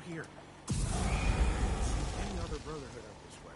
out here. I don't see any other brotherhood out this way.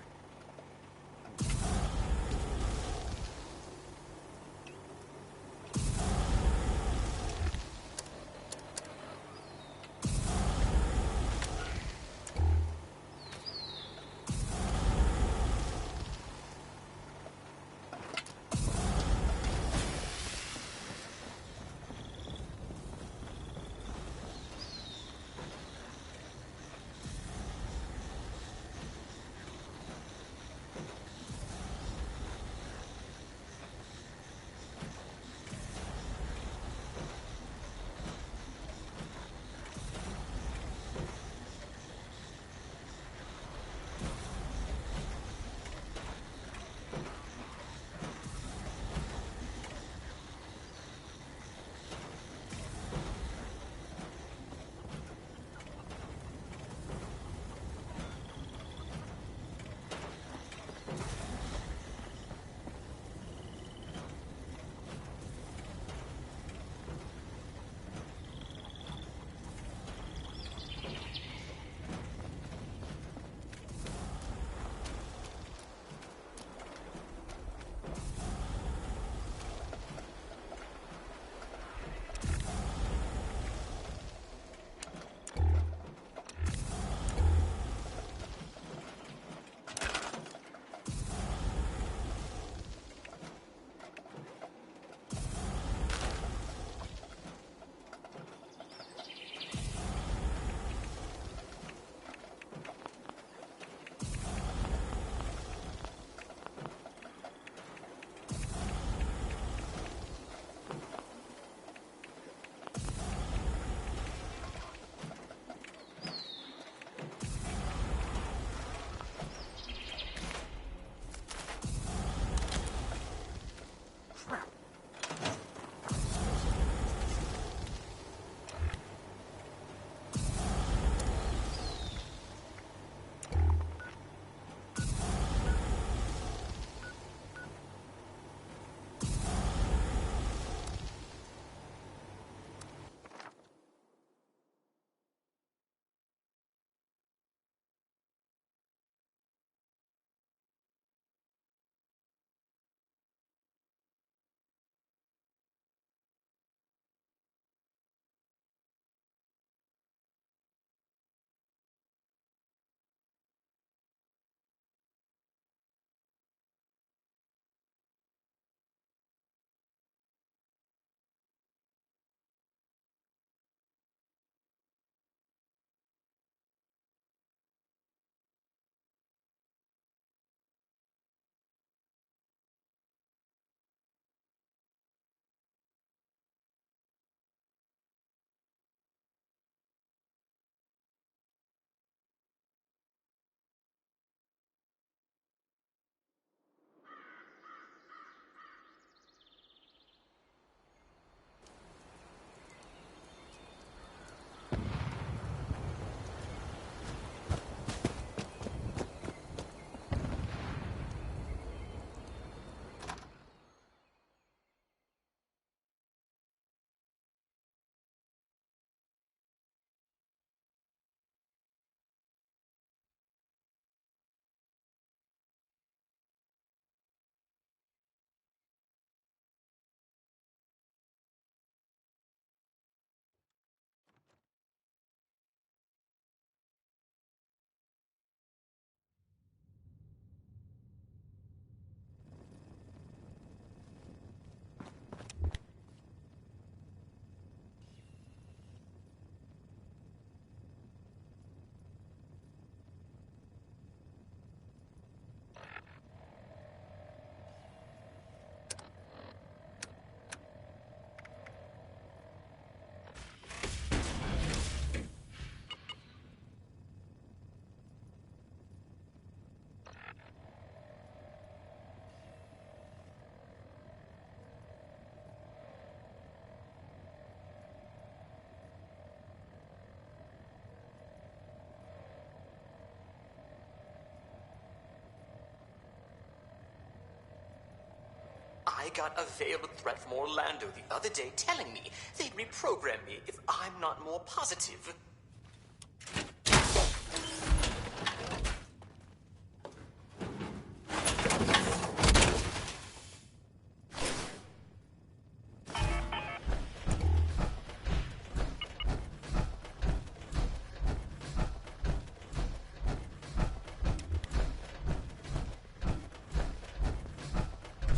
I got a veiled threat from Orlando the other day telling me they'd reprogram me if I'm not more positive.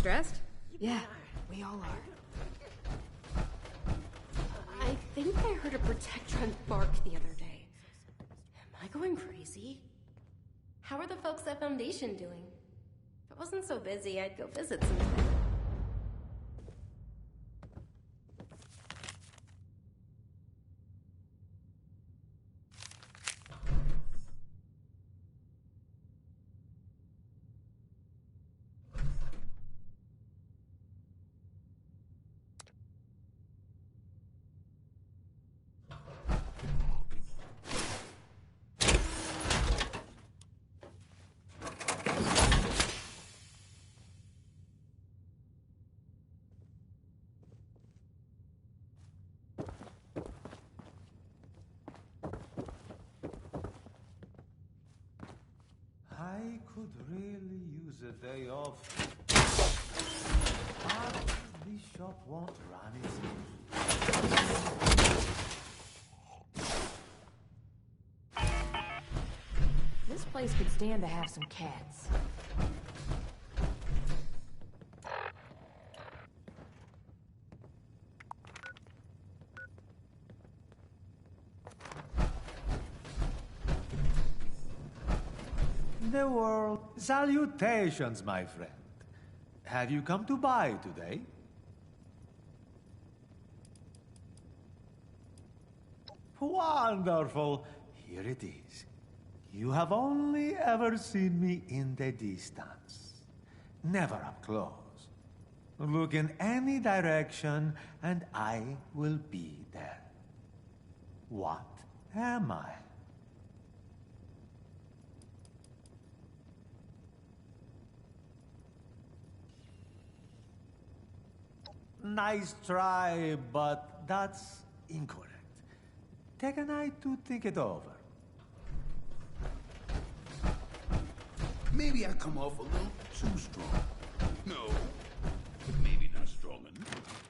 stressed? Yeah, we all are. I think I heard a protectron bark the other day. Am I going crazy? How are the folks at Foundation doing? If it wasn't so busy, I'd go visit sometime. I could really use a day off. But the shop won't run itself. This place could stand to have some cats. The world. Salutations, my friend. Have you come to buy today? Wonderful. Here it is. You have only ever seen me in the distance. Never up close. Look in any direction, and I will be there. What am I? Nice try, but that's incorrect. Take a night to think it over. Maybe I come off a little too strong. No, maybe not strong enough.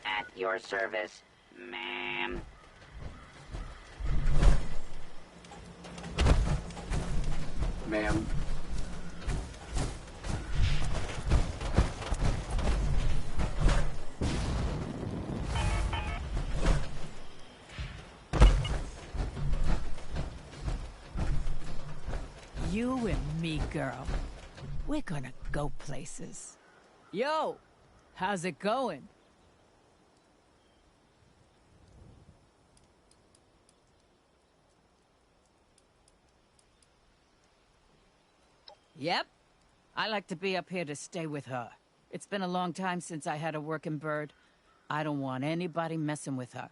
At your service, ma'am. Ma'am. You and me, girl. We're gonna go places. Yo, how's it going? Yep. I like to be up here to stay with her. It's been a long time since I had a working bird. I don't want anybody messing with her.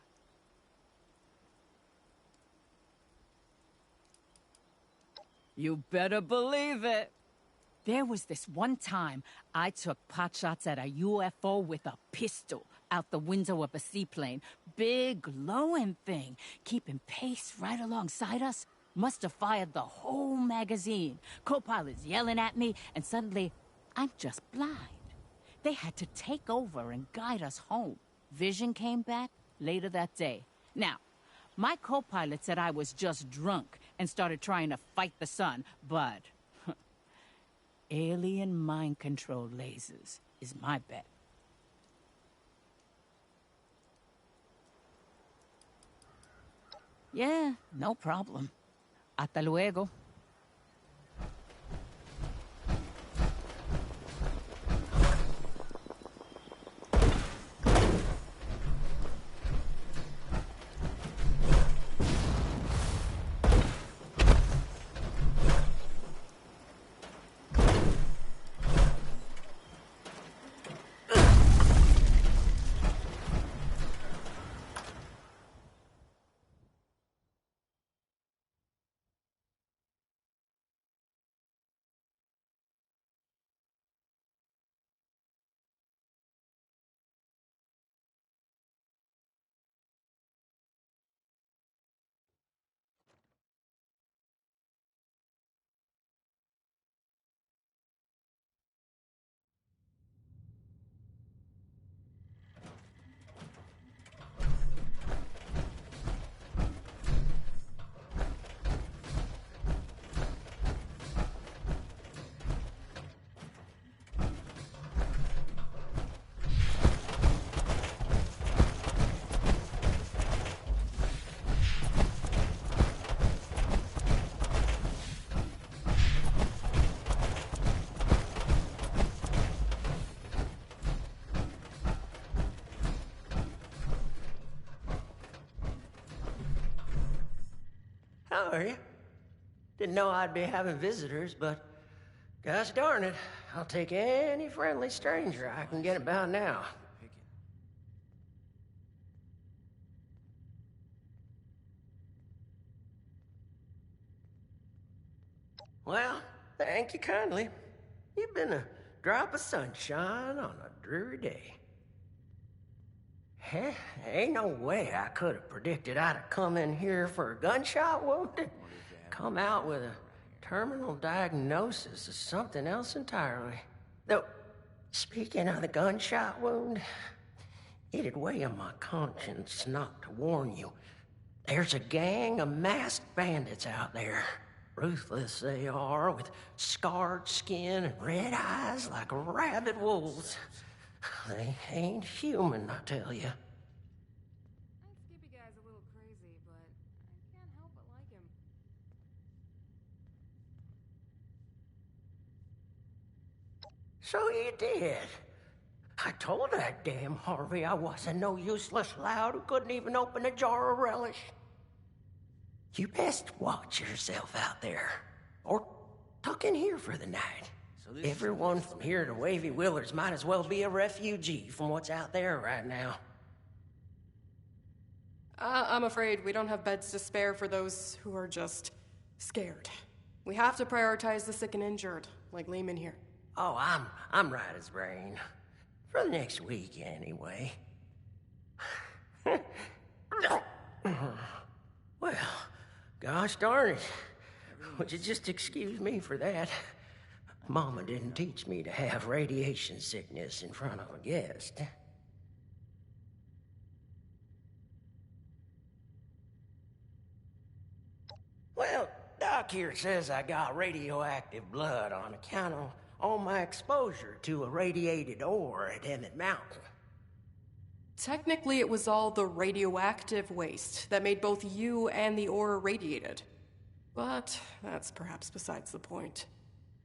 You better believe it. There was this one time I took pot shots at a UFO with a pistol out the window of a seaplane. Big, glowing thing, keeping pace right alongside us. Must have fired the whole magazine. Co-pilot's yelling at me, and suddenly, I'm just blind. They had to take over and guide us home. Vision came back later that day. Now, my co-pilot said I was just drunk and started trying to fight the sun, but alien mind control lasers is my bet. Yeah, no problem. Hasta luego. How are you? Didn't know I'd be having visitors, but gosh darn it, I'll take any friendly stranger I can get about now. Well, thank you kindly. You've been a drop of sunshine on a dreary day. Heh, ain't no way I could have predicted I'd have come in here for a gunshot wound. Come out with a terminal diagnosis of something else entirely. Though, speaking of the gunshot wound, it'd weigh on my conscience not to warn you. There's a gang of masked bandits out there. Ruthless they are, with scarred skin and red eyes like rabid wolves. They ain't human, I tell you. Skippy guy's a little crazy, but I can't help but like him. So you did. I told that damn Harvey I wasn't no useless lout who couldn't even open a jar of relish. You best watch yourself out there, or tuck in here for the night. Everyone from here to Wavy Willards might as well be a refugee from what's out there right now. I'm afraid we don't have beds to spare for those who are just scared. We have to prioritize the sick and injured, like Lehman here. Oh, I'm right as rain. For the next week, anyway. Well, gosh darn it. Would you just excuse me for that? Mama didn't teach me to have radiation sickness in front of a guest. Well, Doc here says I got radioactive blood on account of all my exposure to a radiated ore at Emmett Mountain. Technically, it was all the radioactive waste that made both you and the ore irradiated. But that's perhaps besides the point.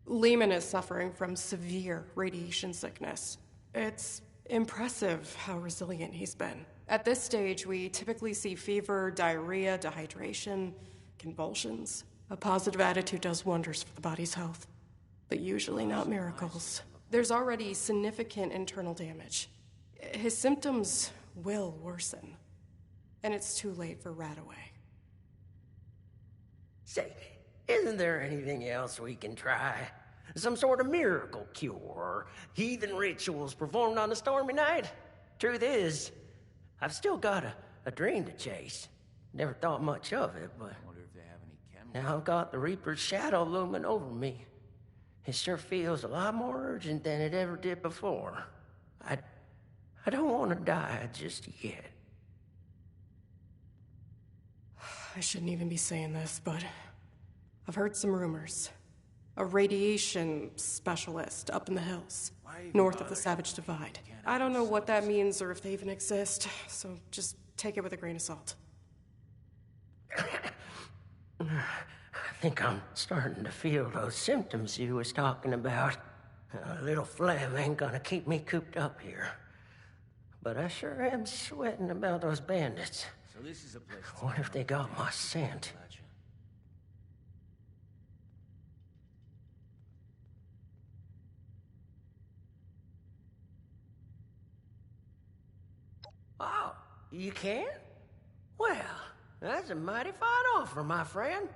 Lehman is suffering from severe radiation sickness. It's impressive how resilient he's been. At this stage, we typically see fever, diarrhea, dehydration, convulsions. A positive attitude does wonders for the body's health, but usually not miracles. There's already significant internal damage. His symptoms will worsen, and it's too late for Radaway. Say, isn't there anything else we can try? Some sort of miracle cure, or heathen rituals performed on a stormy night? Truth is, I've still got a dream to chase. Never thought much of it, but now I've got the Reaper's shadow looming over me. It sure feels a lot more urgent than it ever did before. I don't want to die just yet. I shouldn't even be saying this, but I've heard some rumors. A radiation specialist up in the hills, north of the Savage Divide. I don't know what that means or if they even exist, so just take it with a grain of salt. I think I'm starting to feel those symptoms you was talking about. A little phlegm ain't gonna keep me cooped up here. But I sure am sweating about those bandits. So this is a place. What if they got my scent? Oh, you can? Well, that's a mighty fine offer, my friend.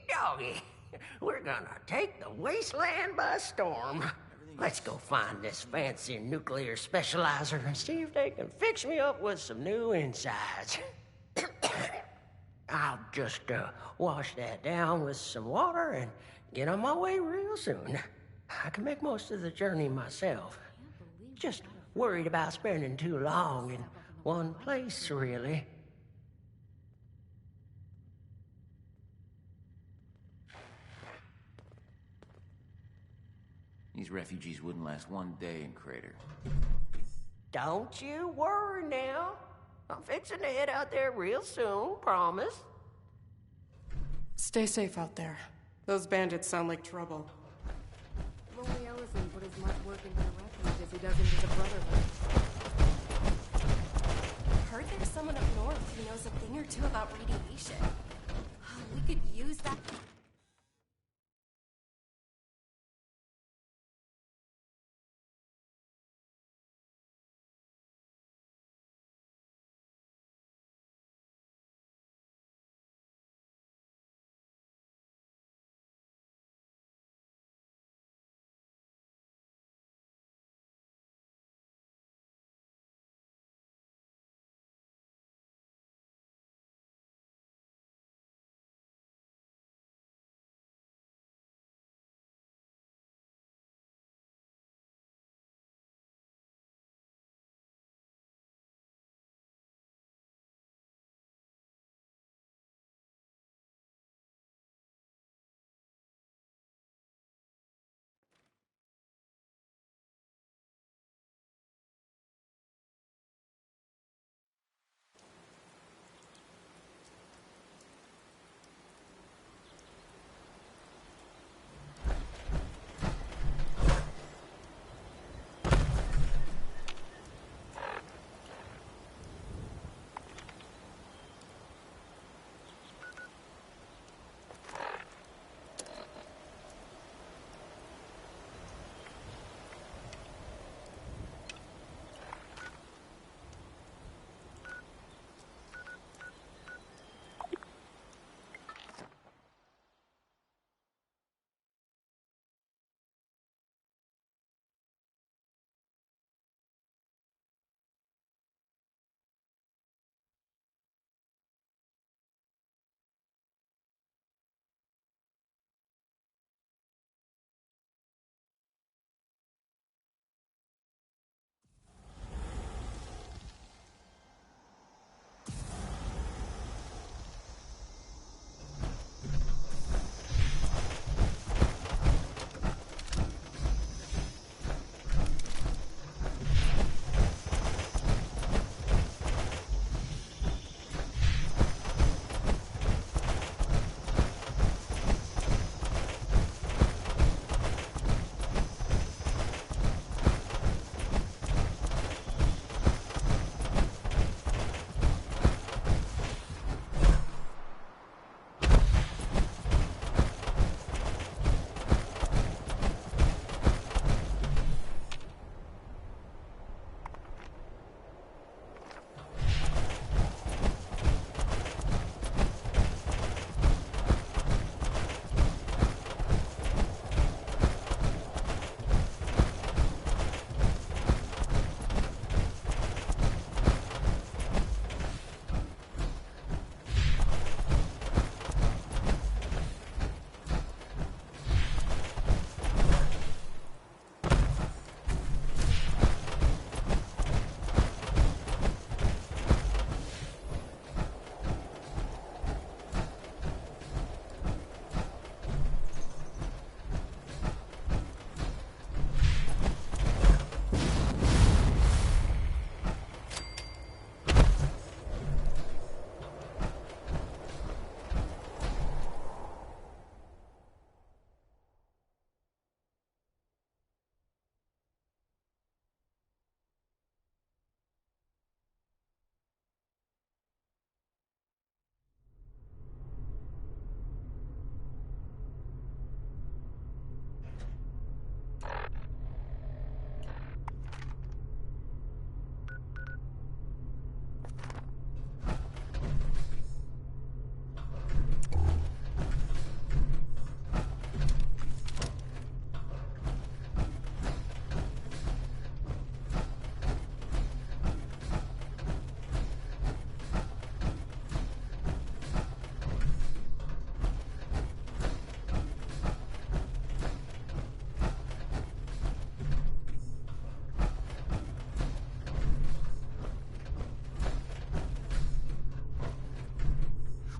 Doggy, we're gonna take the wasteland by storm. Let's go find this fancy nuclear specializer and see if they can fix me up with some new insides. I'll just wash that down with some water and get on my way real soon. I can make most of the journey myself. Just worried about spending too long in one place, really. These refugees wouldn't last one day in Crater. Don't you worry now. I'm fixing to head out there real soon, promise. Stay safe out there. Those bandits sound like trouble. Only Ellison put as much work into the refuge as he does into the Brotherhood. Heard there's someone up north who knows a thing or two about radiation. We could use that.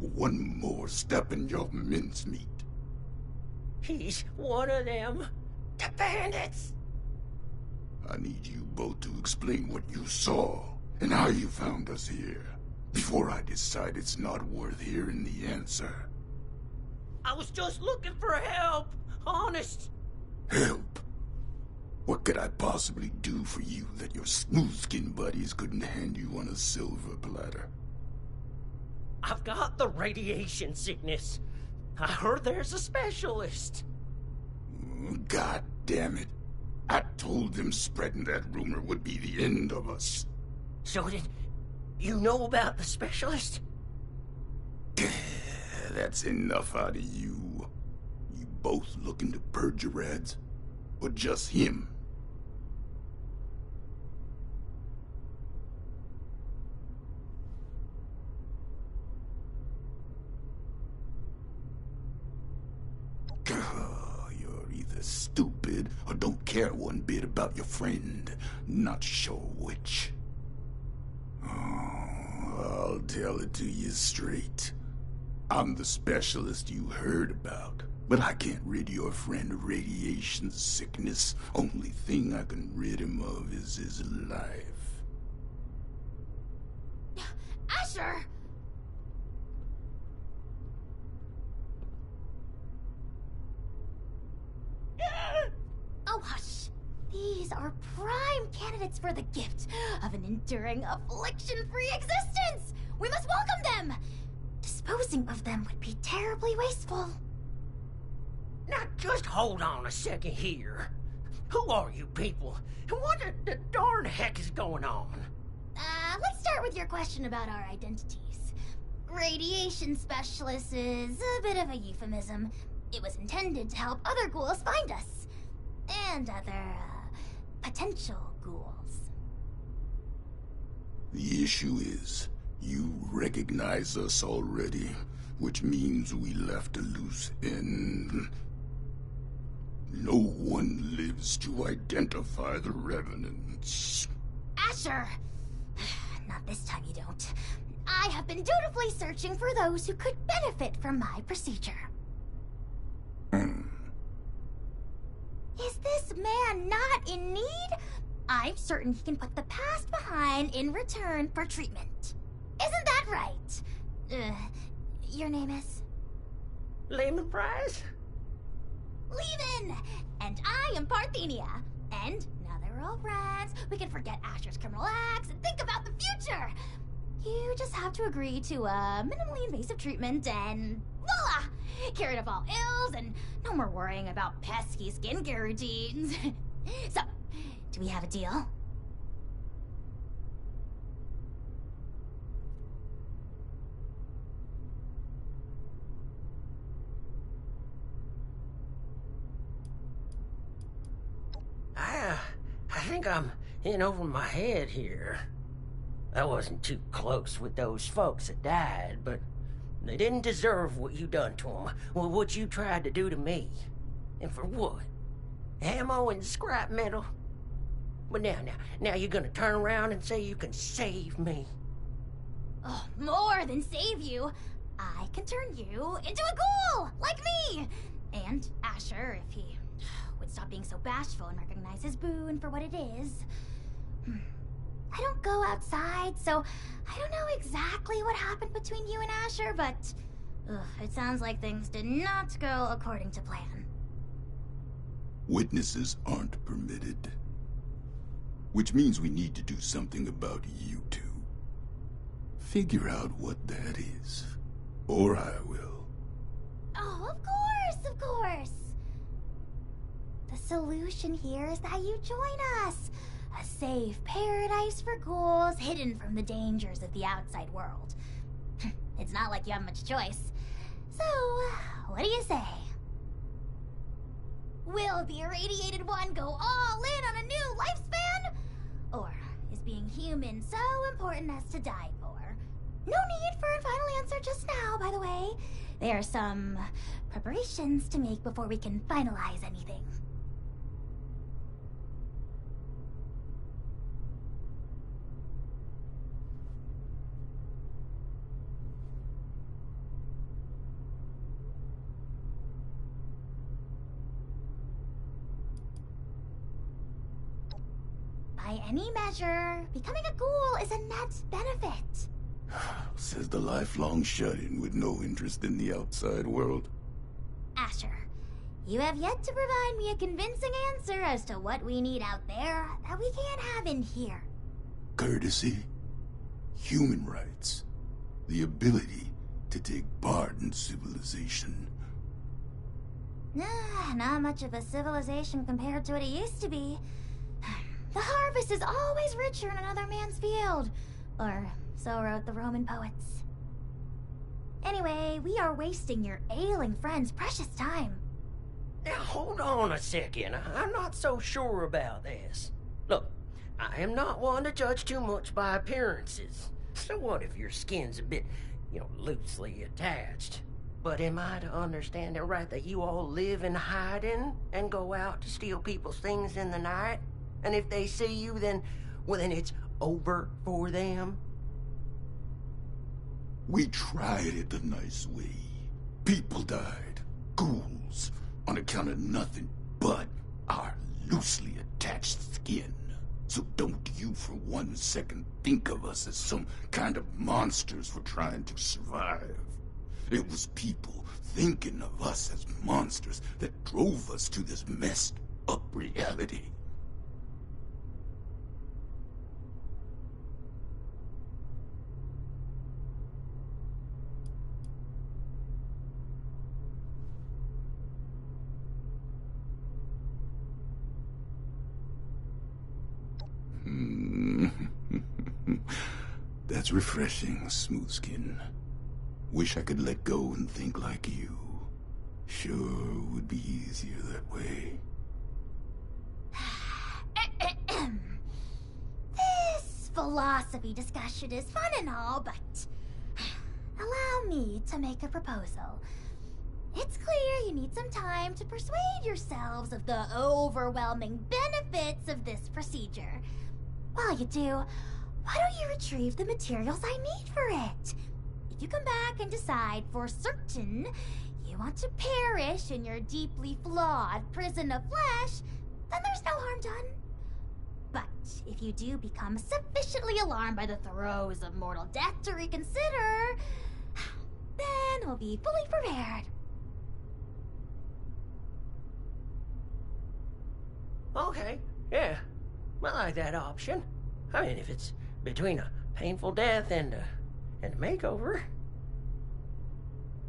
One more step in your mincemeat. He's one of them. The bandits. I need you both to explain what you saw and how you found us here before I decide it's not worth hearing the answer. I was just looking for help. Honest. Help? What could I possibly do for you that your smooth-skinned buddies couldn't hand you on a silver platter? I've got the radiation sickness. I heard there's a specialist. God damn it. I told them spreading that rumor would be the end of us. So did you know about the specialist? That's enough out of you. You both looking to purge your ads? Or just him? You're either stupid or don't care one bit about your friend. Not sure which. I'll tell it to you straight. I'm the specialist you heard about, but I can't rid your friend of radiation sickness. Only thing I can rid him of is his life. Asher! Oh, hush. These are prime candidates for the gift of an enduring affliction-free existence! We must welcome them! Disposing of them would be terribly wasteful. Now, just hold on a second here. Who are you people? And what the darn heck is going on? Let's start with your question about our identities. Radiation specialist is a bit of a euphemism. It was intended to help other ghouls find us. And other, potential ghouls. The issue is, you recognize us already, which means we left a loose end. No one lives to identify the revenants. Asher! Not this time you don't. I have been dutifully searching for those who could benefit from my procedure. Is this man not in need? I'm certain he can put the past behind in return for treatment. Isn't that right? Your name is? Lehman Prize? Lehman! And I am Parthenia. And now that we're all friends, we can forget Asher's criminal acts and think about the future. You just have to agree to minimally invasive treatment and voila! Cured of all ills and no more worrying about pesky skincare routines. So, do we have a deal? I think I'm in over my head here. I wasn't too close with those folks that died, but they didn't deserve what you done to them. Well, what you tried to do to me. And for what? Ammo and scrap metal? But now you're gonna turn around and say you can save me. Oh, more than save you. I can turn you into a ghoul, like me. And Asher, if he would stop being so bashful and recognize his boon for what it is. I don't go outside, so I don't know exactly what happened between you and Asher, but it sounds like things did not go according to plan. Witnesses aren't permitted. Which means we need to do something about you two. Figure out what that is. Or I will. Oh, of course, of course. The solution here is that you join us. A safe paradise for ghouls hidden from the dangers of the outside world. It's not like you have much choice. So, what do you say? Will the irradiated one go all in on a new lifespan? Or is being human so important as to die for? No need for a final answer just now, by the way. There are some preparations to make before we can finalize anything. By any measure, becoming a ghoul is a net benefit. Says the lifelong shut-in with no interest in the outside world. Asher, you have yet to provide me a convincing answer as to what we need out there that we can't have in here. Courtesy, human rights, the ability to take part in civilization. Not much of a civilization compared to what it used to be. The harvest is always richer in another man's field. Or so wrote the Roman poets. Anyway, we are wasting your ailing friend's precious time. Now, hold on a second. I'm not so sure about this. Look, I am not one to judge too much by appearances. So what if your skin's a bit, loosely attached? But am I to understand it right that you all live in hiding and go out to steal people's things in the night? And if they see you, then it's over for them? We tried it the nice way. People died. Ghouls. On account of nothing but our loosely attached skin. So don't you for 1 second think of us as some kind of monsters for trying to survive. It was people thinking of us as monsters that drove us to this messed up reality. That's refreshing, smooth skin. Wish I could let go and think like you. Sure would be easier that way. This philosophy discussion is fun and all, but allow me to make a proposal. It's clear you need some time to persuade yourselves of the overwhelming benefits of this procedure. While you do, why don't you retrieve the materials I need for it? If you come back and decide for certain you want to perish in your deeply flawed prison of flesh, then there's no harm done. But if you do become sufficiently alarmed by the throes of mortal death to reconsider, then we'll be fully prepared. Okay, yeah. I like that option. I mean, if it's between a painful death and a makeover.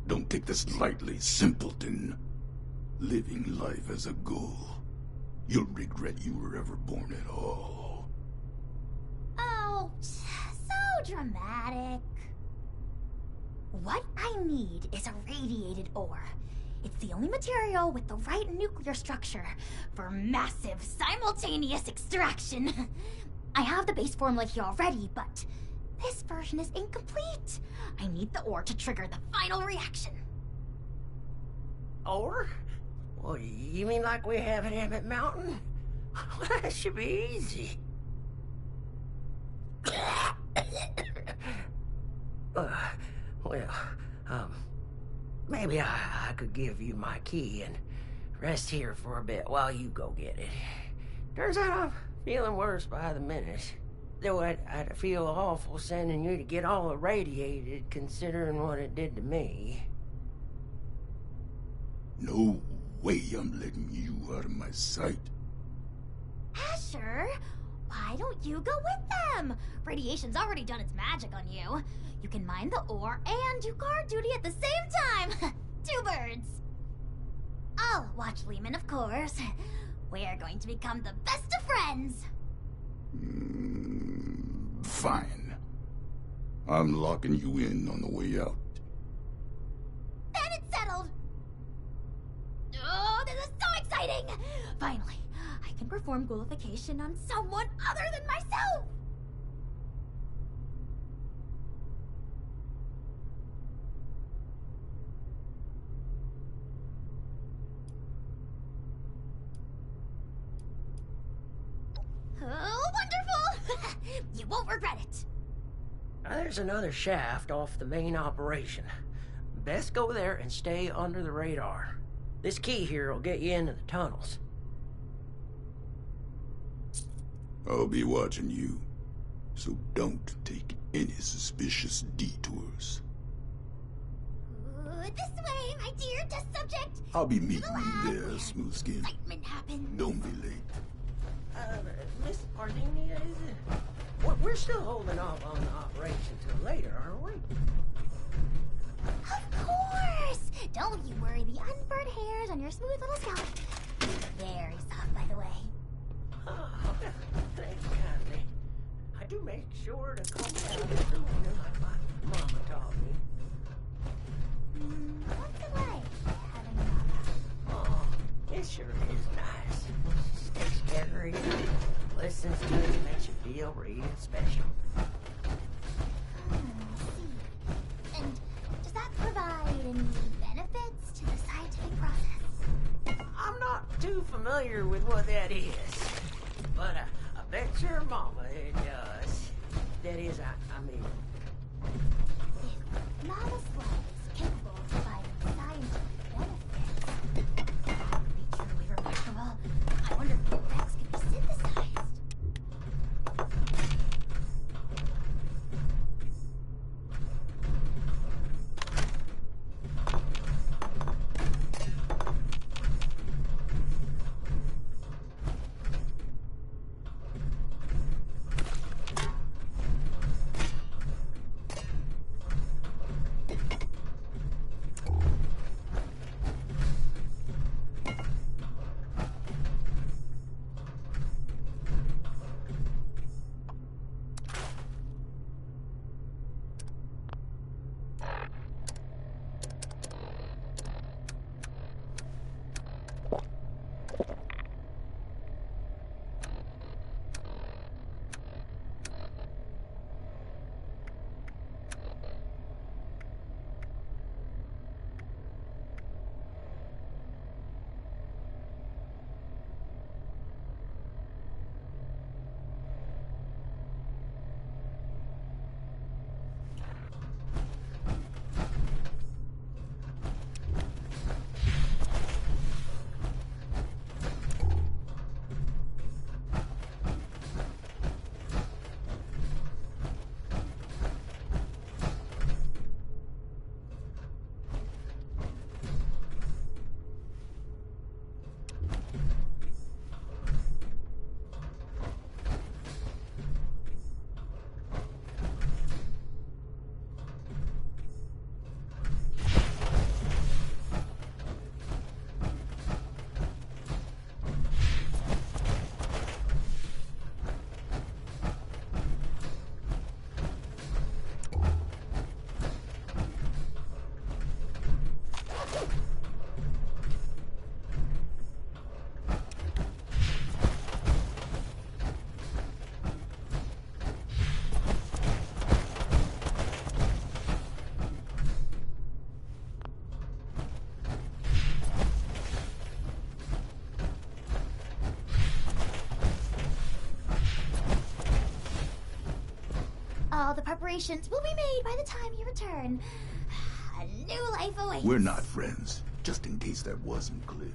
Don't take this lightly, simpleton. Living life as a ghoul. You'll regret you were ever born at all. Oh, so dramatic. What I need is a radiated ore. It's the only material with the right nuclear structure for massive simultaneous extraction. I have the base formula here already, but this version is incomplete. I need the ore to trigger the final reaction. Ore? What, you mean like we have at Emmett Mountain? That should be easy. Maybe I could give you my key and rest here for a bit while you go get it. Turns out I'm feeling worse by the minute. Though I'd feel awful sending you to get all irradiated, considering what it did to me. No way I'm letting you out of my sight. Asher, why don't you go with them? Radiation's already done its magic on you. You can mine the ore and do guard duty at the same time. 2 birds. I'll watch Lehman, of course. We're going to become the best of friends. Fine. I'm locking you in on the way out. Then it's settled. Oh, this is so exciting! Finally, I can perform ghoulification on someone other than myself! Oh, wonderful! You won't regret it. There's another shaft off the main operation. Best go there and stay under the radar. This key here will get you into the tunnels. I'll be watching you, so don't take any suspicious detours. This way, my dear test subject. I'll be meeting you there, Smooth Skin. Excitement happens. Don't be late. Miss Ardenia, is it? We're still holding off on the operation till later, aren't we? Of course! Don't you worry, the unburnt hairs on your smooth little scalp. Very soft, by the way. Oh, thank you kindly. I do make sure to comb down every morning like my mama taught me. What's it like having a mama? Oh, it sure is nice. She takes care of you, listens to you, makes you feel real special. I see. And does that provide any benefits to the scientific process? I'm not too familiar with what that is, but I bet your mama it does. That is, I mean... If Mama's love is capable of providing scientific benefits, that would be truly remarkable. I wonder if the effects can be synthesized. All the preparations will be made by the time you return. A new life awaits. We're not friends, just in case that wasn't clear.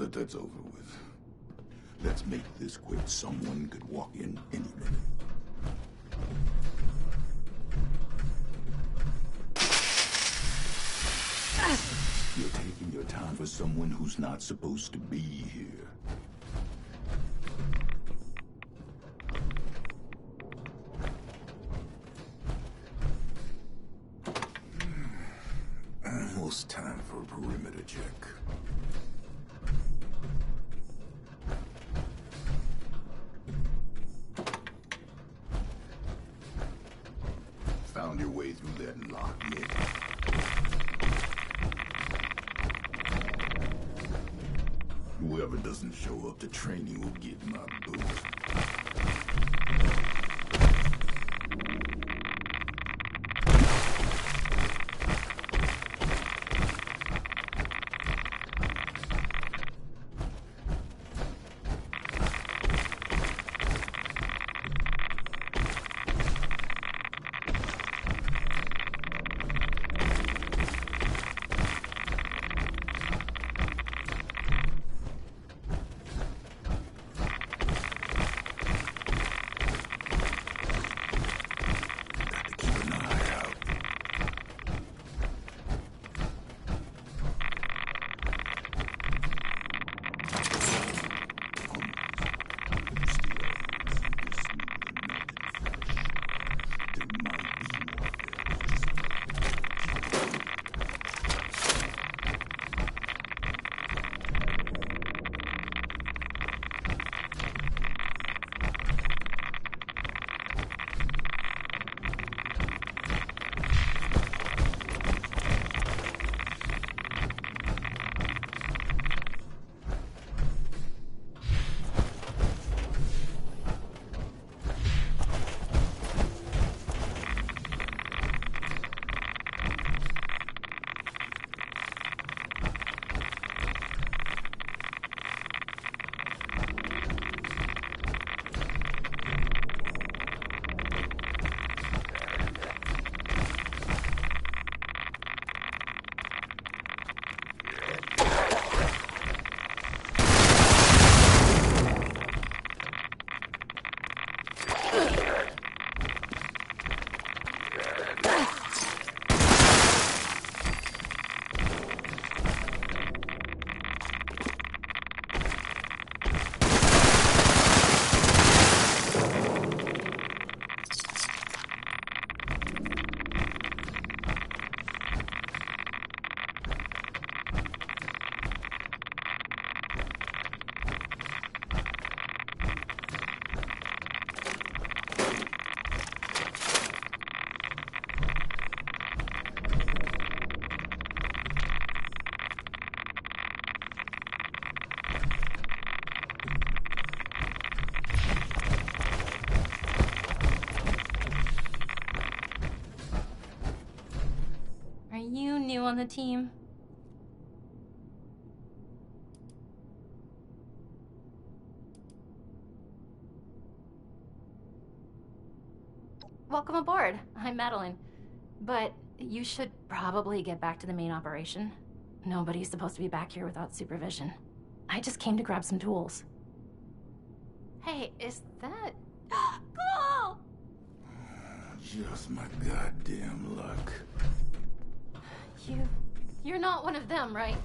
that that's over with, let's make this quick. Someone could walk in any minute. You're taking your time for someone who's not supposed to be here. Almost time for a perimeter check. Found your way through that lock yet? Whoever doesn't show up to training will get my boot. You new on the team? Welcome aboard. I'm Madeline. But you should probably get back to the main operation. Nobody's supposed to be back here without supervision. I just came to grab some tools. Hey, is that... Ghoul! Just my goddamn luck. You're not one of them, right?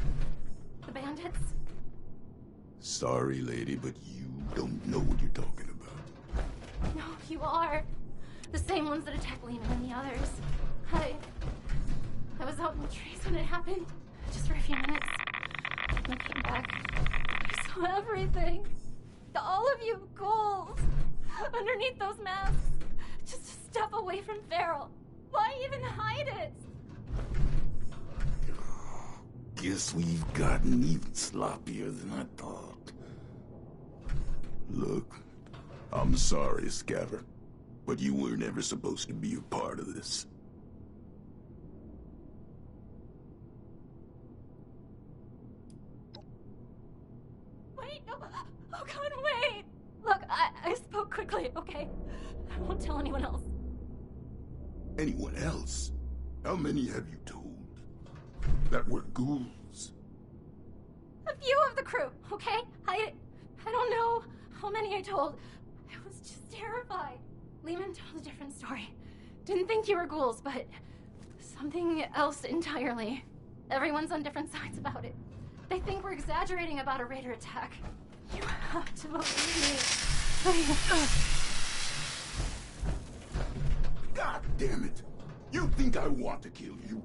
The bandits? Sorry, lady, but you don't know what you're talking about. No, you are. The same ones that attacked Lehman and the others. I was out in the trees when it happened. Just for a few minutes. When I came back, I saw everything. All of you ghouls. Underneath those masks. Just a step away from Feral. Why even hide it? Guess we've gotten even sloppier than I thought. Look, I'm sorry, Scaver, but you were never supposed to be a part of this. Wait, no. Oh God, wait. Look, I spoke quickly, okay? I won't tell anyone else. Anyone else? How many have you told? That were ghouls? A few of of the crew, okay? I don't know how many I told. I was just terrified. Lehman told a different story. Didn't think you were ghouls, but something else entirely. Everyone's on different sides about it. They think we're exaggerating about a raider attack. You have to believe me. God damn it! You think I want to kill you?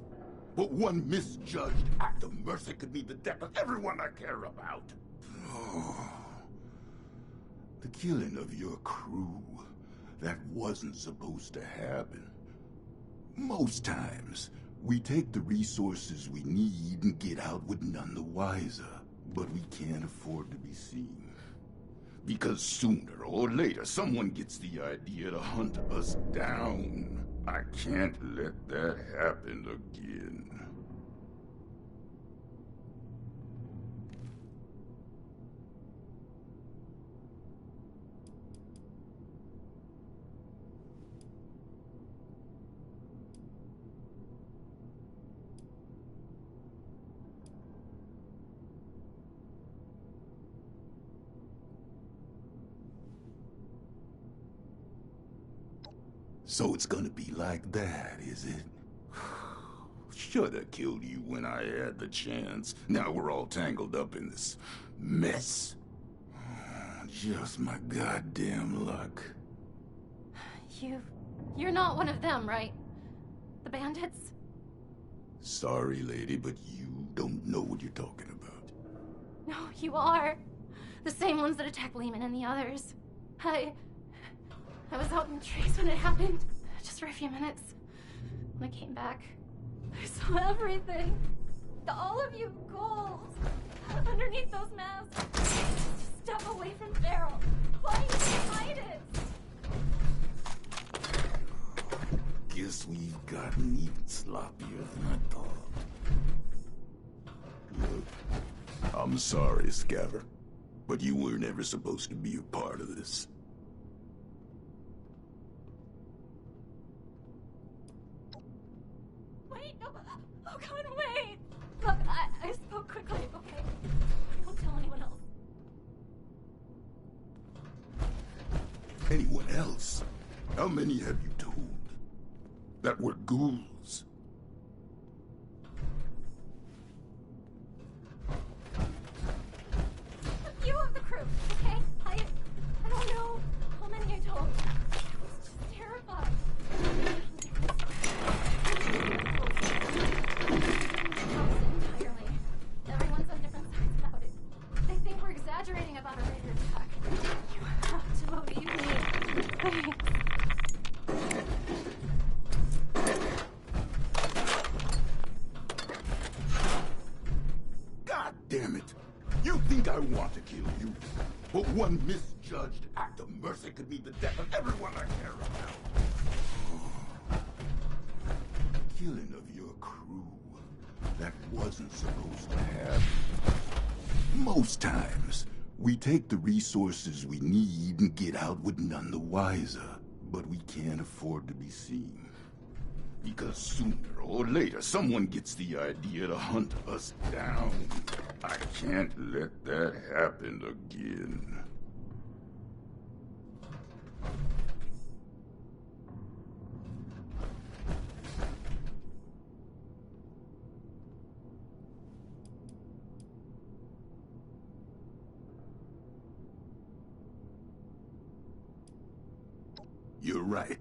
But one misjudged act of mercy could be the death of everyone I care about. Oh, the killing of your crew, that wasn't supposed to happen. Most times, we take the resources we need and get out with none the wiser. But we can't afford to be seen. Because sooner or later, someone gets the idea to hunt us down. I can't let that happen again. So it's gonna be like that, is it? Shoulda killed you when I had the chance. Now we're all tangled up in this mess. Just my goddamn luck. You're not one of them, right? The bandits? Sorry, lady, but you don't know what you're talking about. No, you are. The same ones that attacked Lehman and the others. I was out in the trees when it happened, just for a few minutes. When I came back, I saw everything. All of you ghouls, underneath those masks. Step away from Farrell. Why do you hide it? Guess we've gotten even sloppier than I thought. Look, I'm sorry, Scaver, but you weren't ever supposed to be a part of this. Wait, no. Oh, God, wait. Look, I spoke quickly, okay? Don't tell anyone else. Anyone else? How many have you told? That were ghouls? A few of the crew, okay? I don't know how many I told. I was just terrified. Entirely. Everyone's on different sides about it. They think we're exaggerating about a raider attack. You have to believe me. God damn it! You think I want to kill you? But one misjudged act of mercy could mean the death of everyone I care about. Killing of your crew, that wasn't supposed to happen. Most times, we take the resources we need and get out with none the wiser. But we can't afford to be seen. Because sooner or later, someone gets the idea to hunt us down. I can't let that happen again. You're right.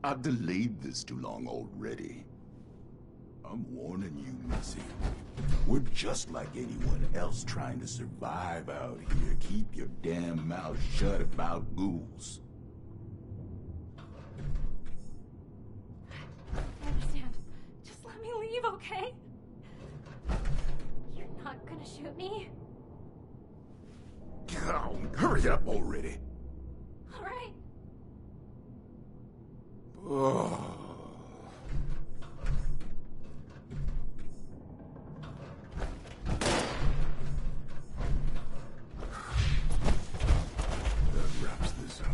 I've delayed this too long already. I'm warning you, Missy. We're just like anyone else trying to survive out here. Keep your damn mouth shut about ghouls. I understand. Just let me leave, okay? You're not gonna shoot me? Oh, hurry up already. All right. Oh. That wraps this up.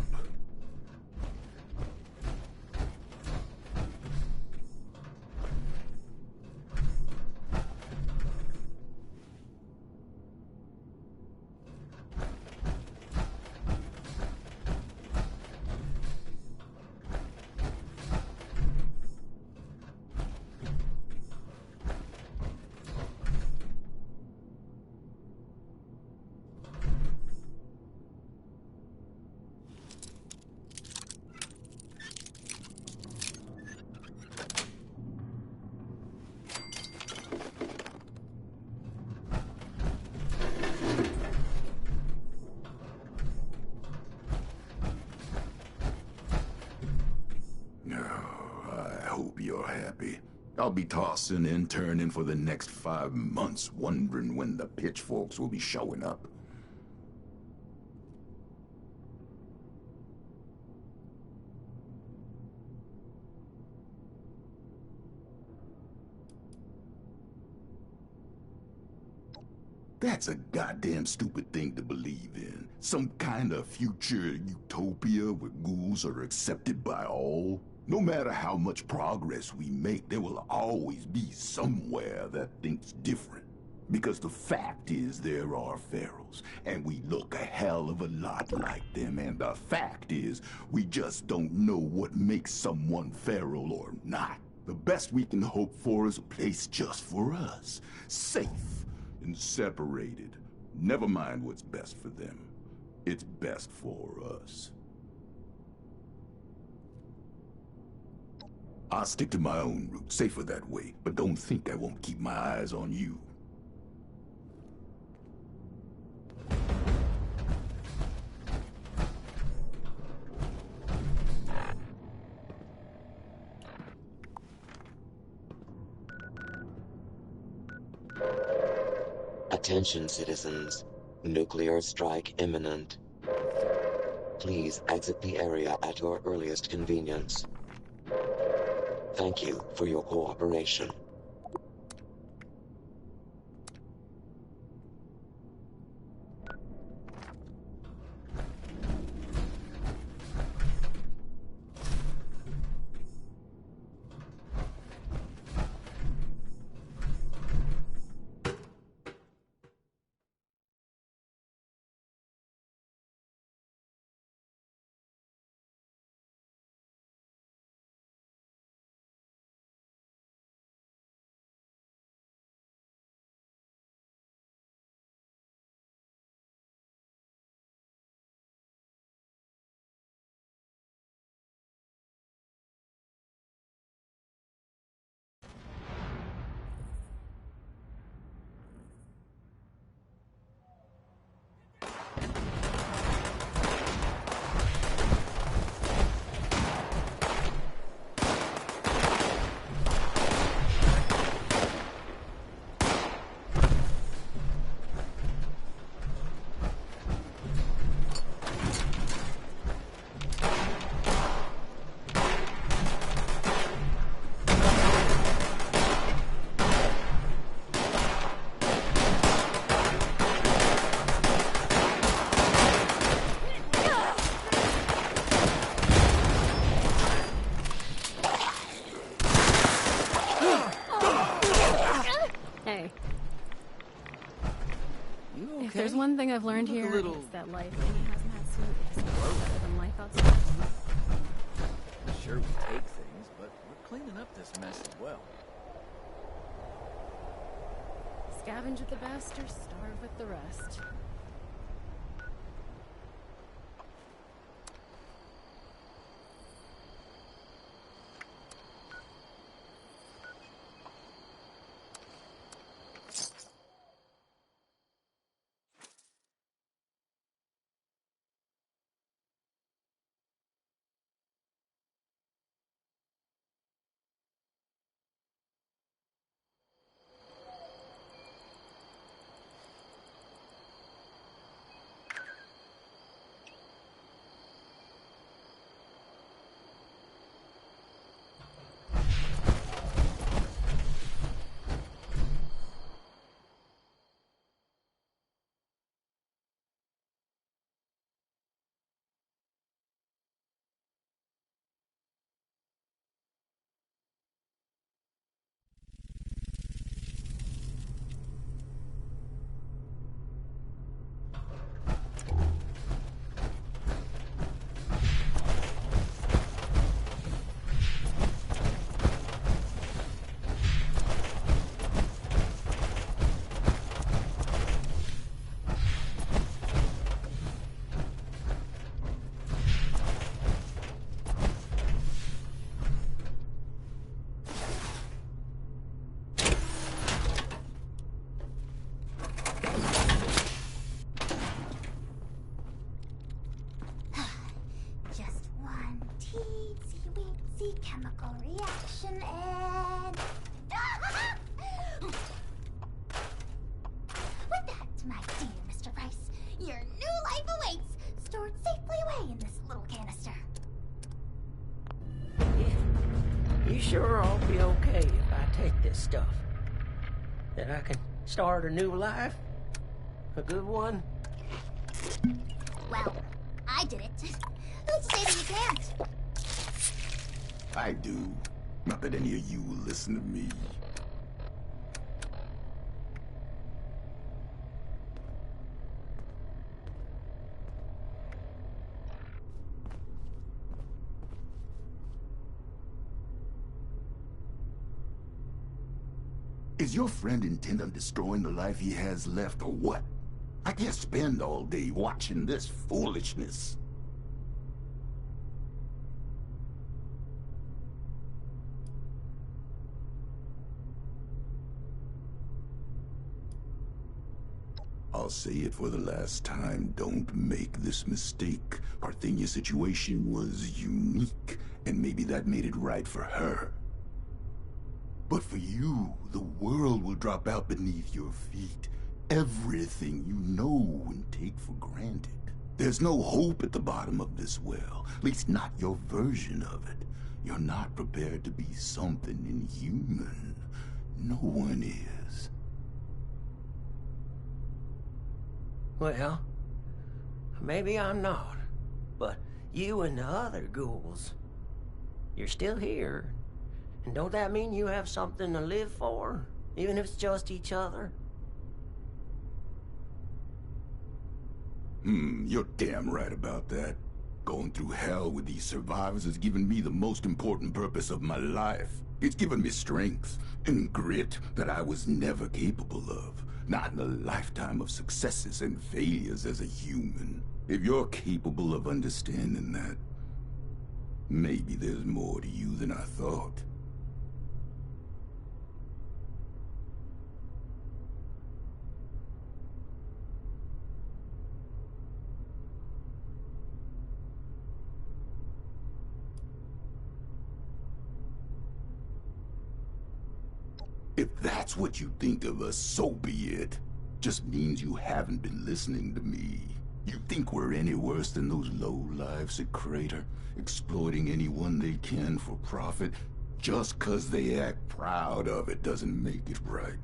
I'll be tossing and turning for the next 5 months, wondering when the pitchforks will be showing up. That's a goddamn stupid thing to believe in. Some kind of future utopia where ghouls are accepted by all. No matter how much progress we make, there will always be somewhere that thinks different. Because the fact is there are ferals, and we look a hell of a lot like them, and the fact is we just don't know what makes someone feral or not. The best we can hope for is a place just for us. Safe and separated. Never mind what's best for them. It's best for us. I'll stick to my own route, safer that way, but don't think I won't keep my eyes on you. Attention, citizens. Nuclear strike imminent. Please exit the area at your earliest convenience. Thank you for your cooperation. If there's one thing I've learned here, it's that life really hasn't had suit better than life outside. Sure, we take things, but we're cleaning up this mess as well. Scavenge with the best or starve with the rest. Chemical reaction and My dear Mr. Price, your new life awaits, stored safely away in this little canister. You sure I'll be okay if I take this stuff? That I can start a new life? A good one? Well, I did it. Who's to say that you can't? I do. Not that any of you will listen to me. Is your friend intent on destroying the life he has left, or what? I can't spend all day watching this foolishness. I'll say it for the last time, don't make this mistake. Parthenia's situation was unique, and maybe that made it right for her. But for you, the world will drop out beneath your feet. Everything you know and take for granted. There's no hope at the bottom of this well, at least not your version of it. You're not prepared to be something inhuman. No one is. Well, maybe I'm not. But you and the other ghouls, you're still here. And don't that mean you have something to live for? Even if it's just each other? You're damn right about that. Going through hell with these survivors has given me the most important purpose of my life. It's given me strength and grit that I was never capable of. Not in a lifetime of successes and failures as a human. If you're capable of understanding that, maybe there's more to you than I thought. If that's what you think of us, so be it. Just means you haven't been listening to me. You think we're any worse than those low-lives at Crater, exploiting anyone they can for profit? Just 'cause they act proud of it doesn't make it right.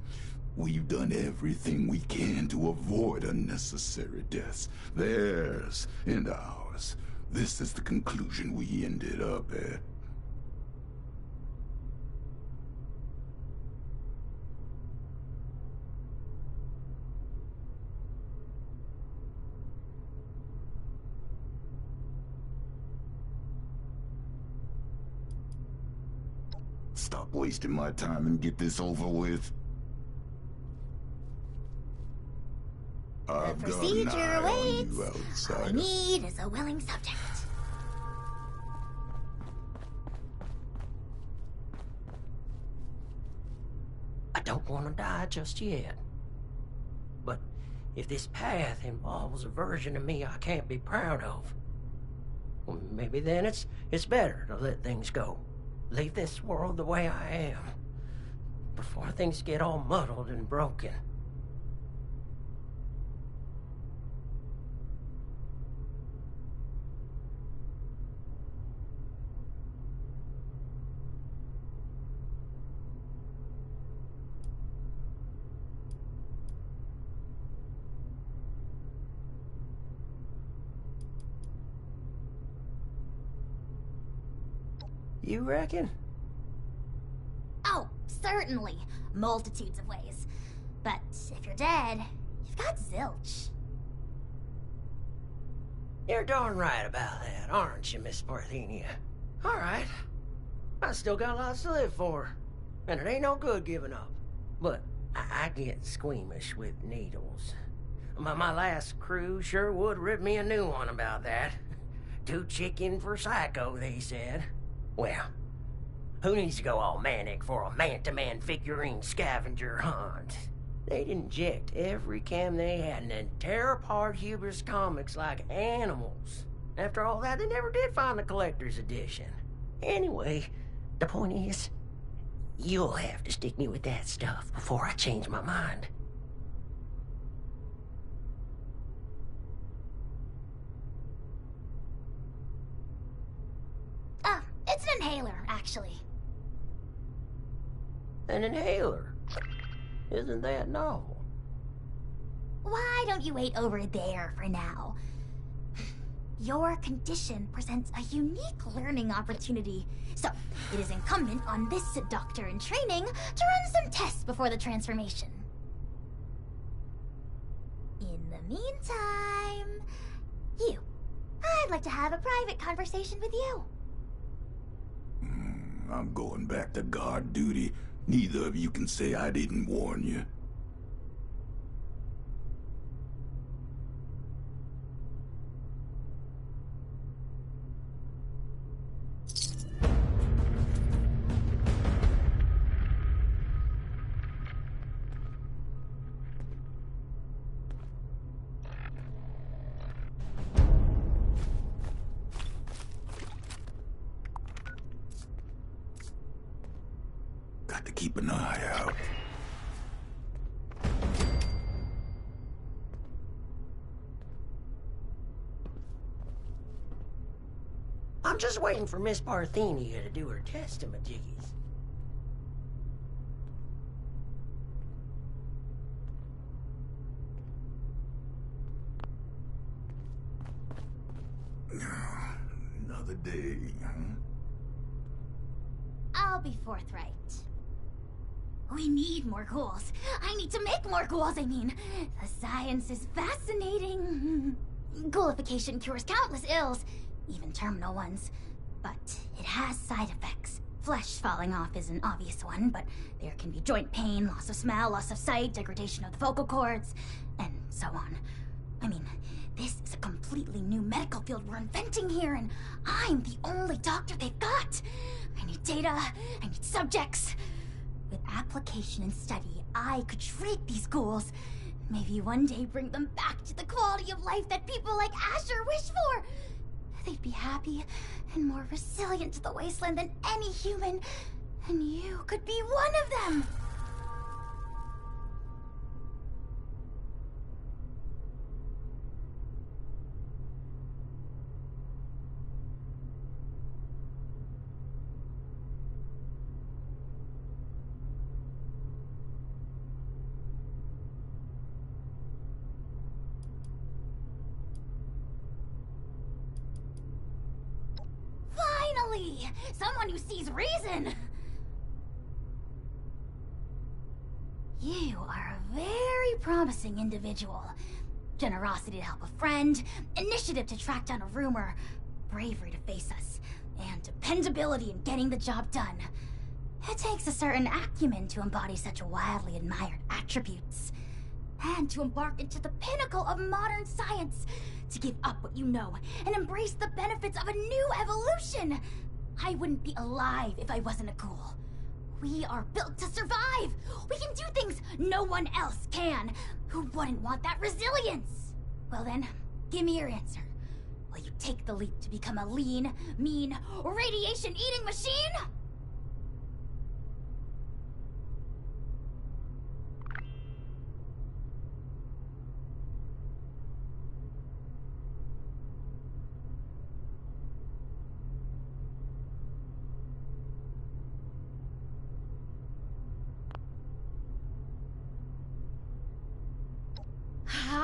We've done everything we can to avoid unnecessary deaths. Theirs and ours. This is the conclusion we ended up at. Stop wasting my time and get this over with. I've got an eye on you, outsider. All I need is a willing subject. I don't want to die just yet. But if this path involves a version of me I can't be proud of, well, maybe then it's better to let things go. Leave this world the way I am, before things get all muddled and broken. You reckon? Oh, certainly. Multitudes of ways. But if you're dead, you've got zilch. You're darn right about that, aren't you, Miss Parthenia? All right. I still got lots to live for. And it ain't no good giving up. But I get squeamish with needles. My last crew sure would rip me a new one about that. Too chicken for psycho, they said. Well, who needs to go all manic for a man-to-man figurine scavenger hunt? They'd inject every cam they had and then tear apart Huber's comics like animals. After all that, they never did find the collector's edition. Anyway, the point is, you'll have to stick me with that stuff before I change my mind. inhaler, actually. An inhaler? Isn't that novel? Why don't you wait over there for now? Your condition presents a unique learning opportunity, so it is incumbent on this doctor in training to run some tests before the transformation. In the meantime, I'd like to have a private conversation with you. I'm going back to guard duty. Neither of you can say I didn't warn you. Got to keep an eye out. I'm just waiting for Miss Parthenia to do her testamajiggies. Another day, huh? I'll be forthright. We need more ghouls. I need to make more ghouls, I mean. The science is fascinating. Ghoulification cures countless ills, even terminal ones. But it has side effects. Flesh falling off is an obvious one, but there can be joint pain, loss of smell, loss of sight, degradation of the vocal cords, and so on. I mean, this is a completely new medical field we're inventing here, and I'm the only doctor they've got. I need data, I need subjects. With application and study, I could treat these ghouls. Maybe one day bring them back to the quality of life that people like Asher wish for. They'd be happy and more resilient to the wasteland than any human. And you could be one of them. Finally! Someone who sees reason! You are a very promising individual. Generosity to help a friend, initiative to track down a rumor, bravery to face us, and dependability in getting the job done. It takes a certain acumen to embody such wildly admired attributes. And to embark into the pinnacle of modern science. To give up what you know and embrace the benefits of a new evolution. I wouldn't be alive if I wasn't a ghoul. We are built to survive. We can do things no one else can. Who wouldn't want that resilience? Well then, give me your answer. Will you take the leap to become a lean, mean, radiation-eating machine?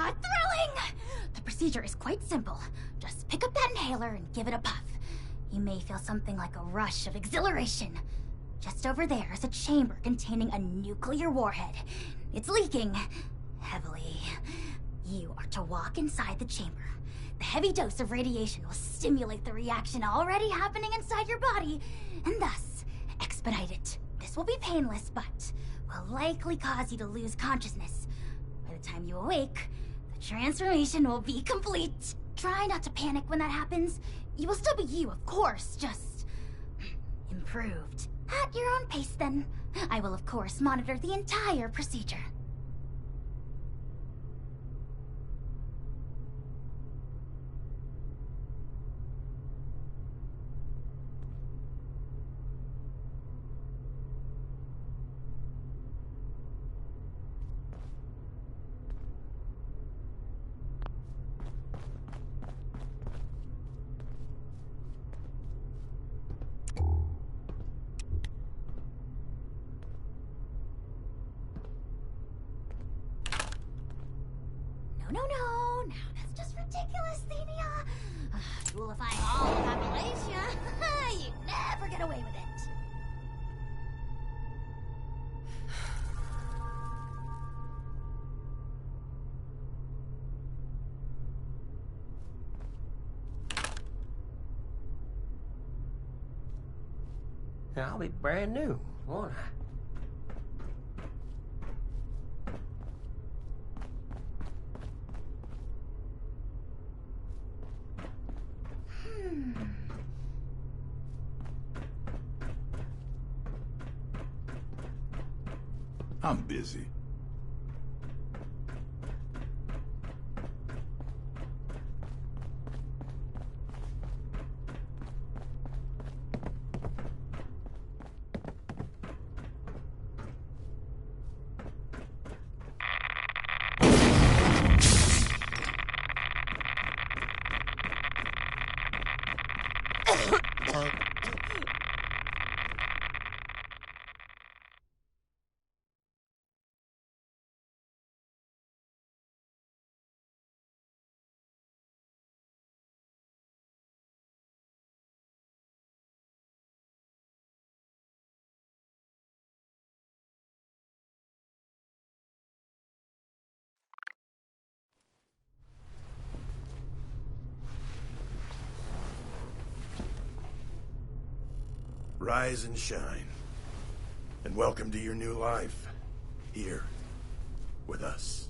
Thrilling! The procedure is quite simple. Just pick up that inhaler and give it a puff. You may feel something like a rush of exhilaration. Just over there is a chamber containing a nuclear warhead. It's leaking heavily. You are to walk inside the chamber. The heavy dose of radiation will stimulate the reaction already happening inside your body, and thus expedite it. This will be painless, but will likely cause you to lose consciousness. By the time you awake, the transformation will be complete. Try not to panic when that happens. You will still be you, of course, just improved. At your own pace, then. I will, of course, monitor the entire procedure. no. That's just ridiculous, Thenia. Duelifying all of Appalachia. You never get away with it. I'll be brand new, won't I? I'm busy. Rise and shine. And welcome to your new life. Here. With us.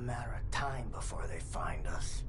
matter of time before they find us.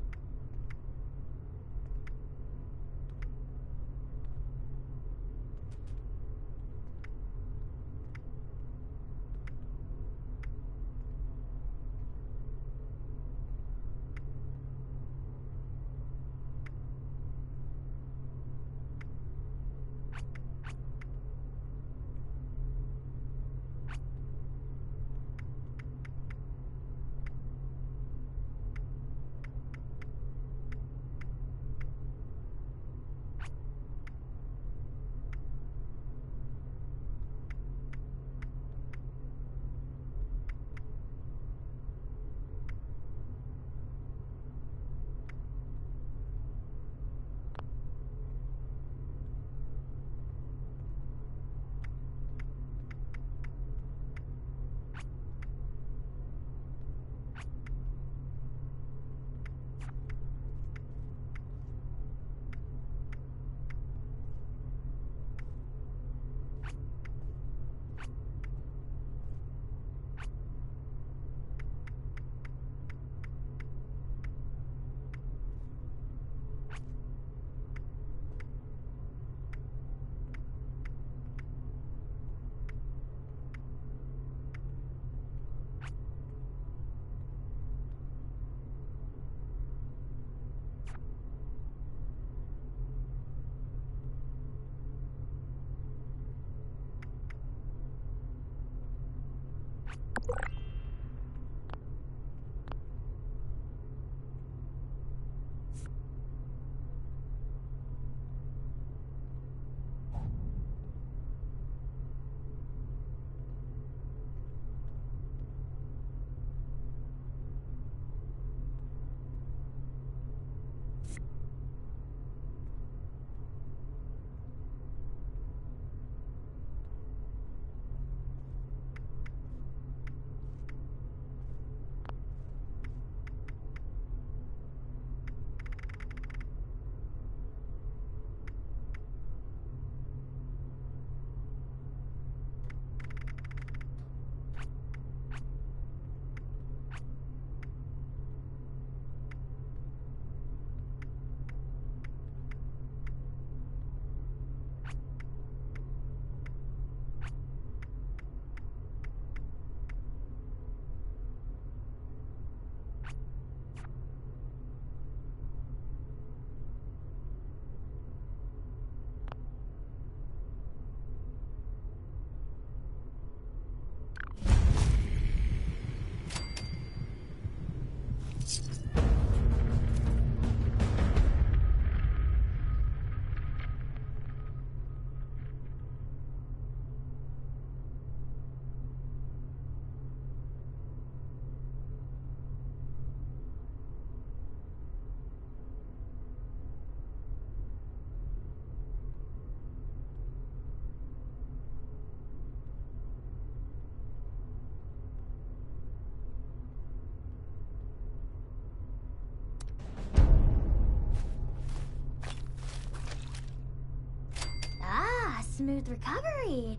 Smooth recovery.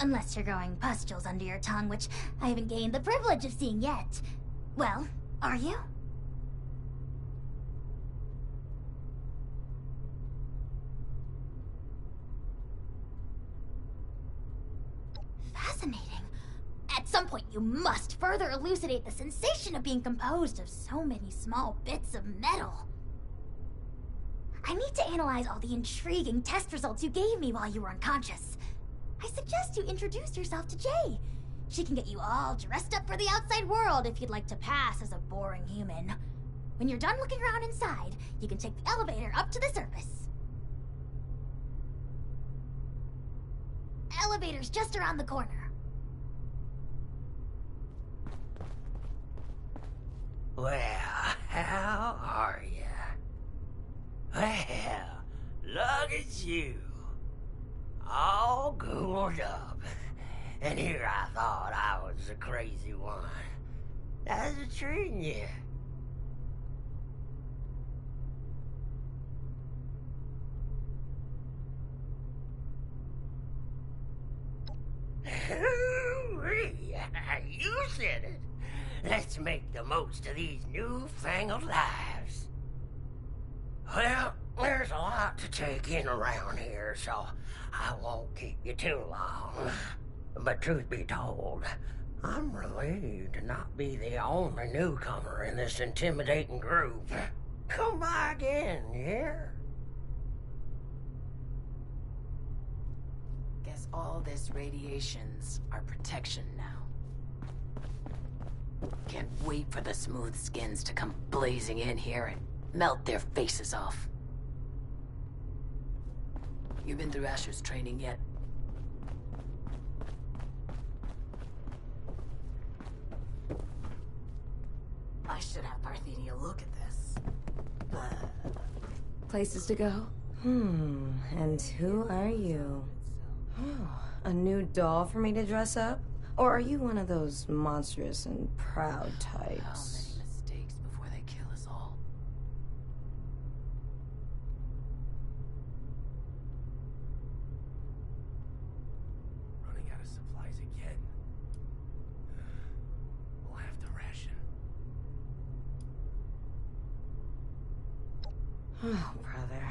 Unless you're growing pustules under your tongue, which I haven't gained the privilege of seeing yet. Well, are you? Fascinating. At some point, you must further elucidate the sensation of being composed of so many small bits of metal. I need to analyze all the intriguing test results you gave me while you were unconscious. I suggest you introduce yourself to Jay. She can get you all dressed up for the outside world if you'd like to pass as a boring human. When you're done looking around inside, you can take the elevator up to the surface. Elevator's just around the corner. Well, how are you? Well, look at you. All ghouled up. And here I thought I was the crazy one. How's it treating you? You said it. Let's make the most of these newfangled lives. Well, there's a lot to take in around here, so I won't keep you too long. But truth be told, I'm relieved to not be the only newcomer in this intimidating group. Come by again, yeah? Guess all this radiation's our protection now. Can't wait for the smooth skins to come blazing in here and melt their faces off. You been through Asher's training yet? I should have Parthenia look at this. Places to go? And who are you? Oh, a new doll for me to dress up? Or are you one of those monstrous and proud types? How many mistakes before they kill us all? Running out of supplies again. We'll have to ration. Oh, brother.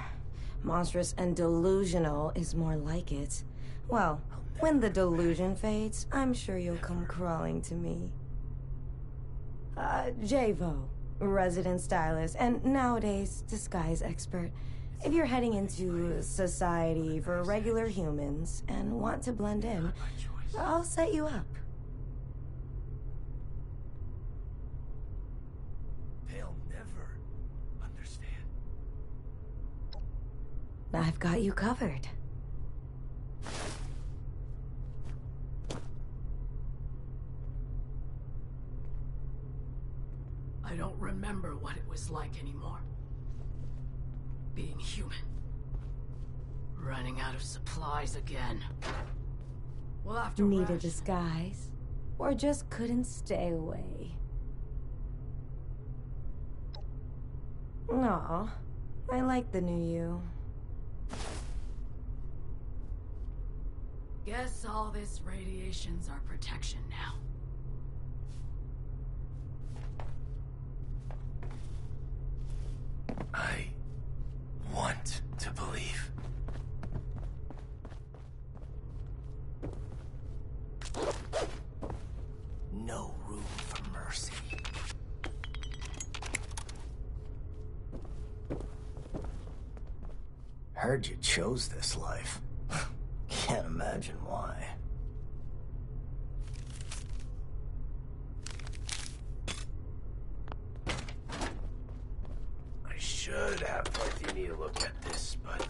Monstrous and delusional is more like it. Well, when the delusion fades, I'm sure you'll come crawling to me. Javo, resident stylist, and nowadays, disguise expert. If you're heading into society for regular humans and want to blend in, I'll set you up. They'll never understand. I've got you covered. I don't remember what it was like anymore. Being human. Running out of supplies again. We'll have to Need a ration. disguise? Or just couldn't stay away? Aw, I like the new you. Guess all this radiation's our protection now. I want to believe. No room for mercy. Heard you chose this life. Can't imagine why. I should have Parthenia look at this, but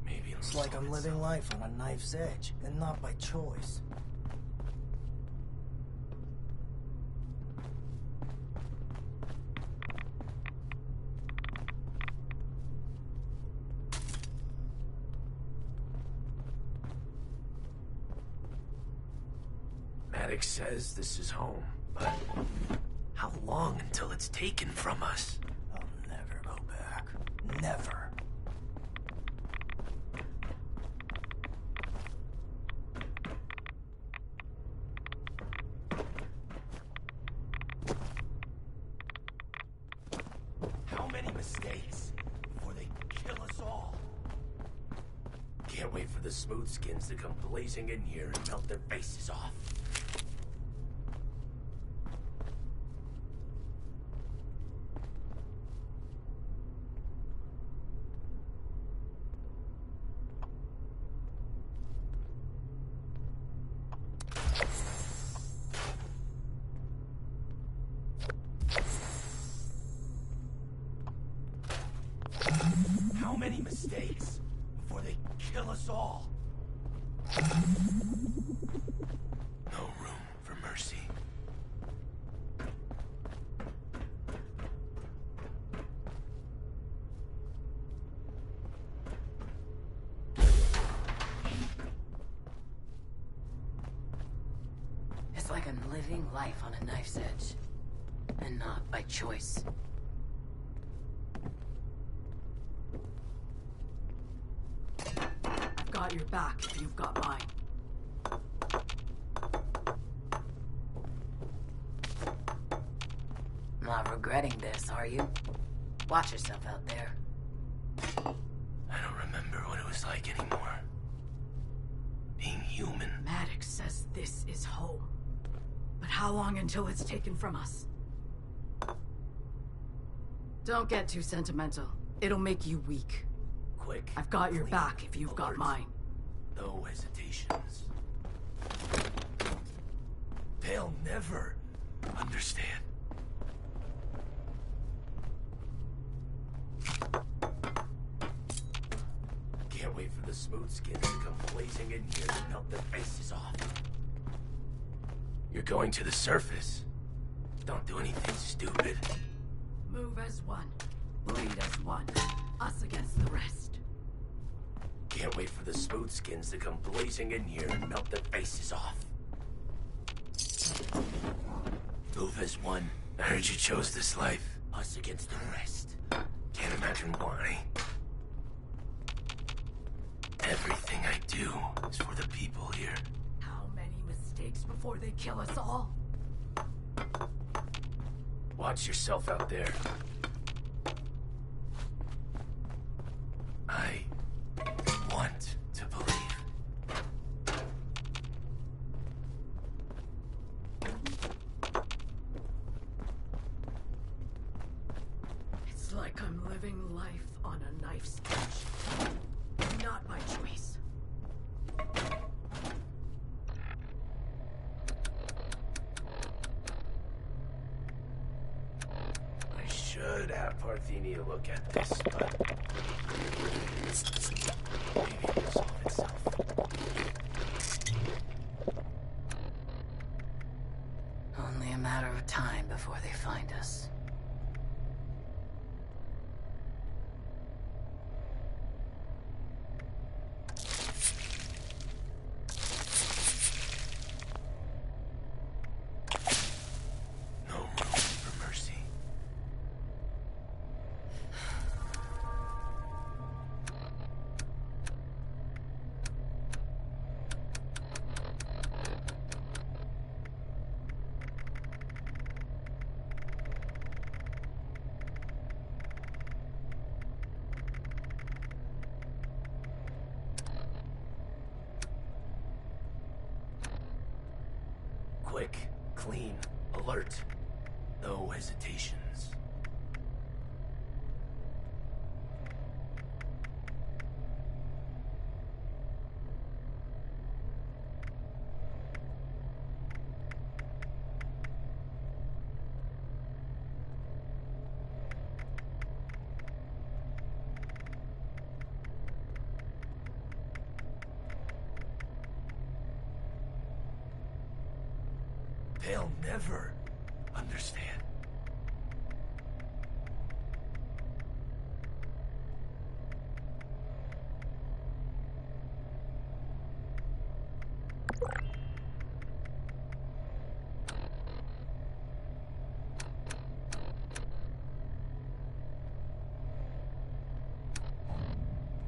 maybe It's like I'm living life on a knife's edge, and not by choice. Maddox says this is home, but how long until it's taken from us? I'll never go back. Never. How many mistakes before they kill us all? Can't wait for the smooth skins to come blazing in here and melt their faces off. How many mistakes before they kill us all? No room for mercy. It's like I'm living life on a knife's edge. And not by choice. I've got your back if you've got mine. not regretting this, are you? Watch yourself out there. I don't remember what it was like anymore. Being human. Maddox says this is home. But how long until it's taken from us? Don't get too sentimental. It'll make you weak. Quick. I've got your clean, back if you've got alert. mine. No hesitations. They'll never understand. Can't wait for the smooth skins to come blazing in here and melt their faces off. You're going to the surface. Don't do anything stupid. Move as one. Bleed as one. Us against the rest. Can't wait for the smooth skins to come blazing in here and melt their faces off. Move as one. I heard you chose this life. Us against the rest. Can't imagine why. Everything I do is for the people here. How many mistakes before they kill us all? Watch yourself out there. I want to believe. It's like I'm living life on a knife's edge. Not my choice. I should have Parthenia look at this, but maybe it'll resolve itself. Only a matter of time before they find us. No room for mercy. Quick, clean, alert. No hesitations. They'll never understand.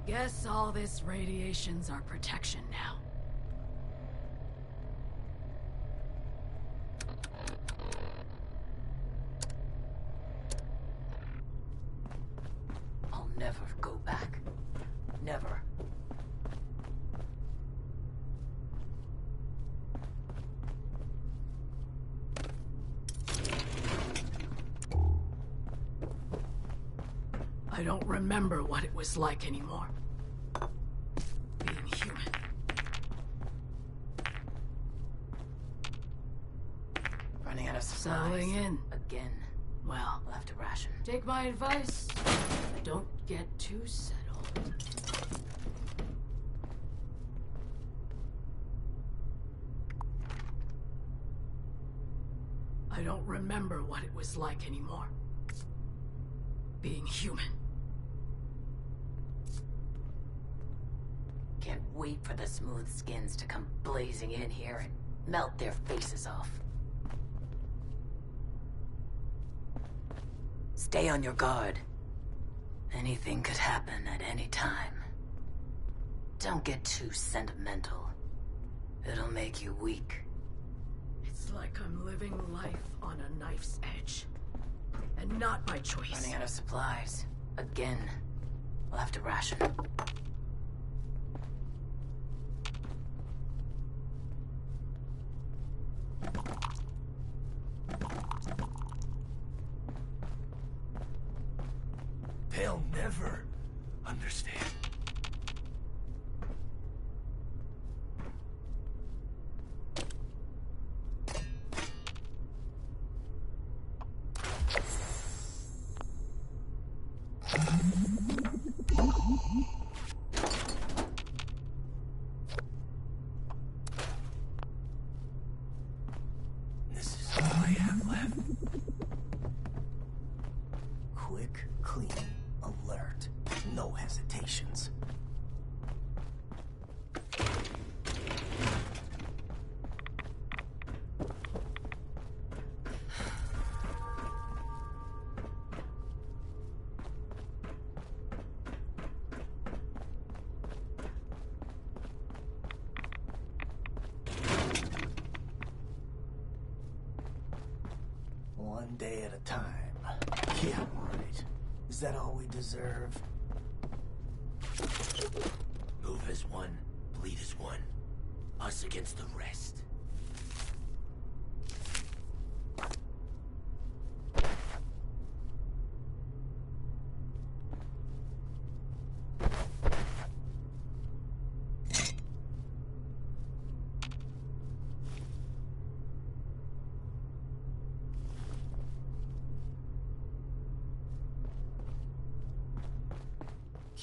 Guess all this radiation's our protection now. I'll never go back. Never. I don't remember what it was like anymore. Being human. Running out of supplies. Settling in. Again. Well, We'll have to ration. take my advice. Don't get too settled. I don't remember what it was like anymore. Being human. Can't wait for the smooth skins to come blazing in here and melt their faces off. Stay on your guard. Anything could happen at any time. Don't get too sentimental. It'll make you weak. It's like I'm living life on a knife's edge. Not by choice. Running out of supplies. Again. We'll have to ration. They'll never understand. This is all I have left. Quick, clean, alert. No hesitations. One day at a time. Yeah, right. Is that all we deserve? Move as one, bleed as one. Us against the rest.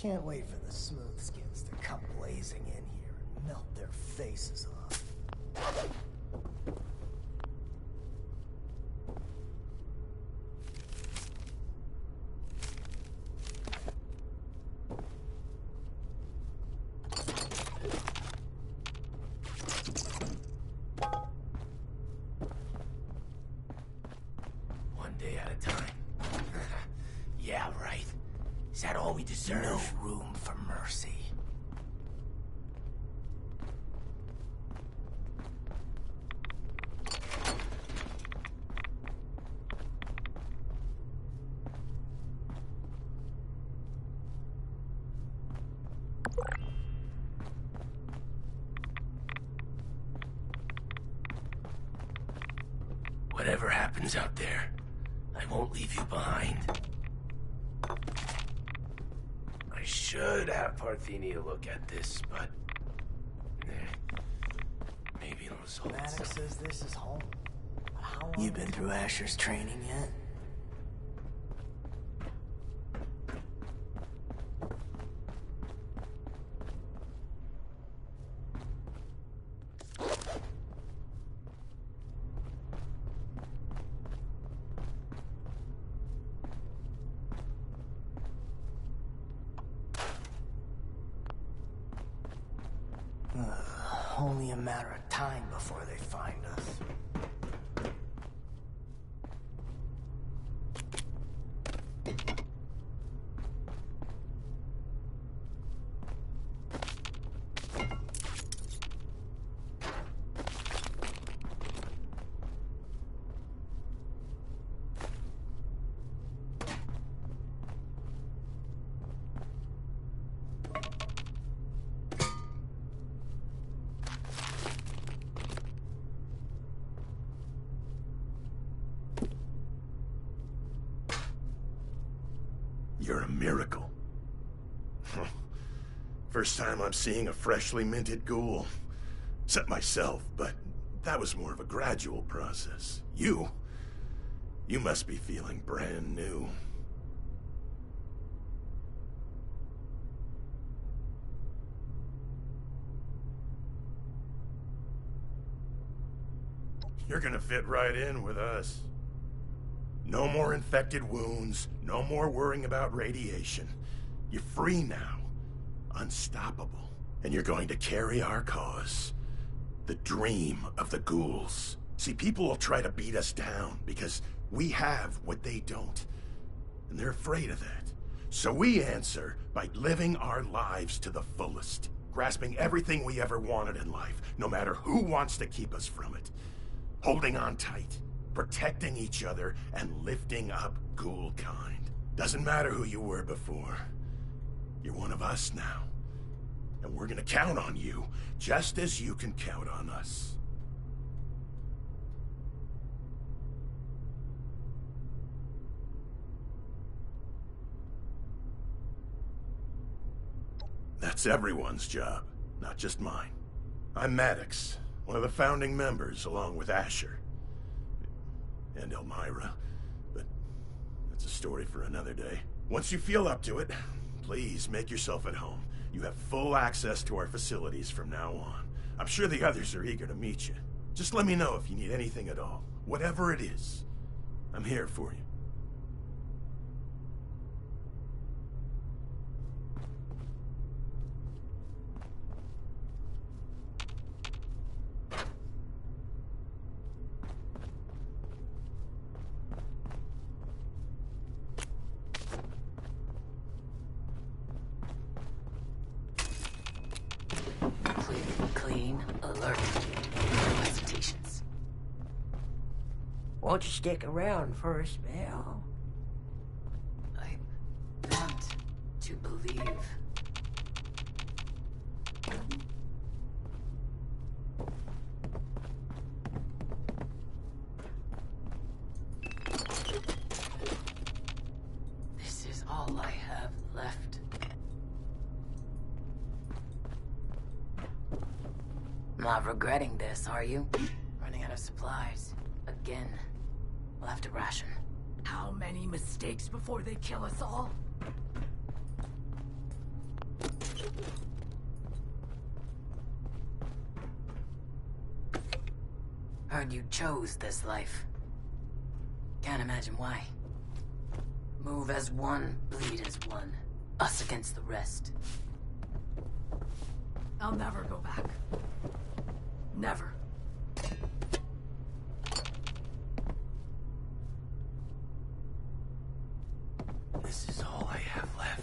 Can't wait for the smooth skins to come blazing in here and melt their faces off. One day at a time. Yeah, right. Is that all we deserve? No room for mercy. Whatever happens out there, I won't leave you behind. I should have Parthenia look at this, but... maybe it'll result in Maddox something. says this is home. But how long? You been through Asher's training yet? Only a matter of time before they find us. You're a miracle. First time I'm seeing a freshly minted ghoul. Except myself, but that was more of a gradual process. You must be feeling brand new. You're gonna fit right in with us. No more infected wounds, no more worrying about radiation. You're free now, unstoppable. And you're going to carry our cause. The dream of the ghouls. See, people will try to beat us down because we have what they don't. And they're afraid of that. So we answer by living our lives to the fullest. Grasping everything we ever wanted in life, no matter who wants to keep us from it. Holding on tight. Protecting each other and lifting up Ghoul kind. Doesn't matter who you were before. You're one of us now. And we're gonna count on you, just as you can count on us. That's everyone's job, not just mine. I'm Maddox, one of the founding members, along with Asher. And Elmira, but that's a story for another day. Once you feel up to it, please make yourself at home. You have full access to our facilities from now on. I'm sure the others are eager to meet you. Just let me know if you need anything at all. Whatever it is, I'm here for you. Clean, alert. No hesitations. Won't you stick around for a spell? I want to believe. This is all I have left. Not regretting this, are you? Running out of supplies. Again. We'll have to ration. How many mistakes before they kill us all? Heard you chose this life. Can't imagine why. Move as one, bleed as one. Us against the rest. I'll never go back. Never. This is all I have left.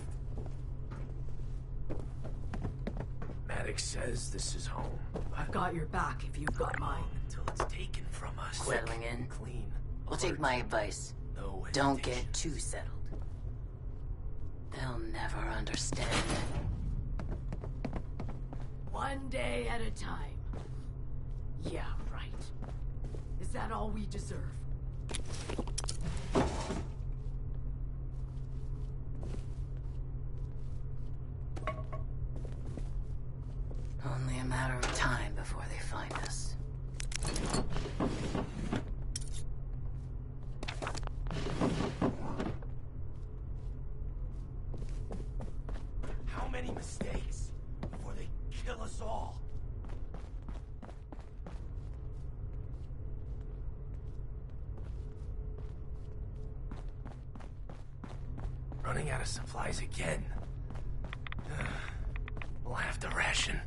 Maddox says this is home. I've got your back if you've got mine. Until it's taken from us. Settling in? Clean. We'll take my advice. No Don't get too settled. They'll never understand. One day at a time. Yeah, right. Is that all we deserve? Only a matter of time before they find us. How many mistakes before they kill us all? Running out of supplies again. We'll have to ration.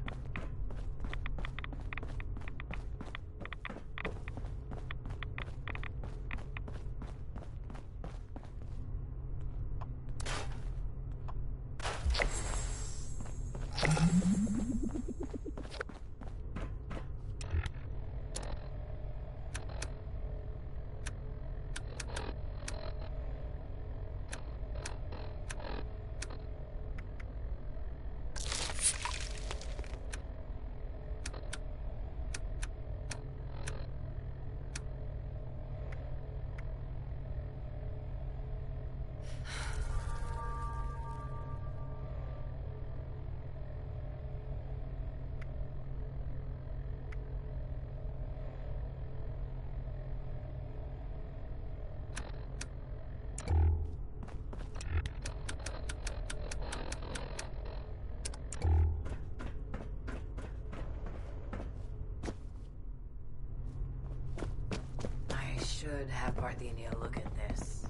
Should have Parthenia look at this.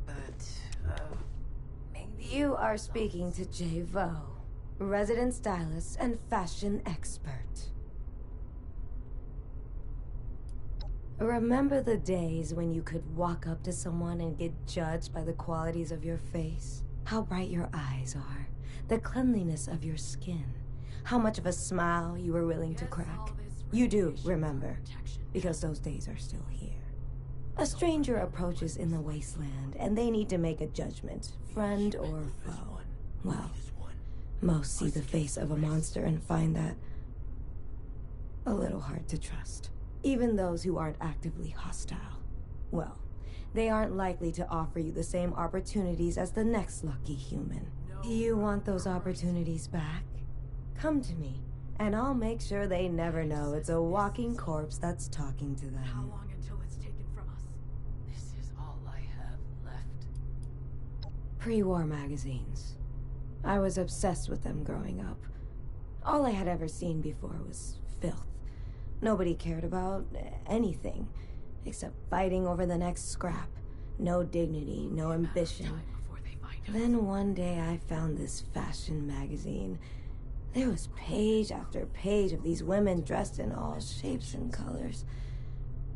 But, maybe... You are speaking to Jay Vo, resident stylist and fashion expert. Remember the days when you could walk up to someone and get judged by the qualities of your face? How bright your eyes are, the cleanliness of your skin, how much of a smile you were willing to crack. You do remember, because those days are still here. A stranger approaches in the wasteland, and they need to make a judgment, friend or foe. Well, most see the face of a monster and find that a little hard to trust. Even those who aren't actively hostile. Well, they aren't likely to offer you the same opportunities as the next lucky human. You want those opportunities back? Come to me, and I'll make sure they never know it's a walking corpse that's talking to them. How long until it's taken from us? This is all I have left. Pre-war magazines. I was obsessed with them growing up. All I had ever seen before was filth. Nobody cared about anything, except fighting over the next scrap. No dignity, no ambition. Then one day I found this fashion magazine. There was page after page of these women dressed in all shapes and colors.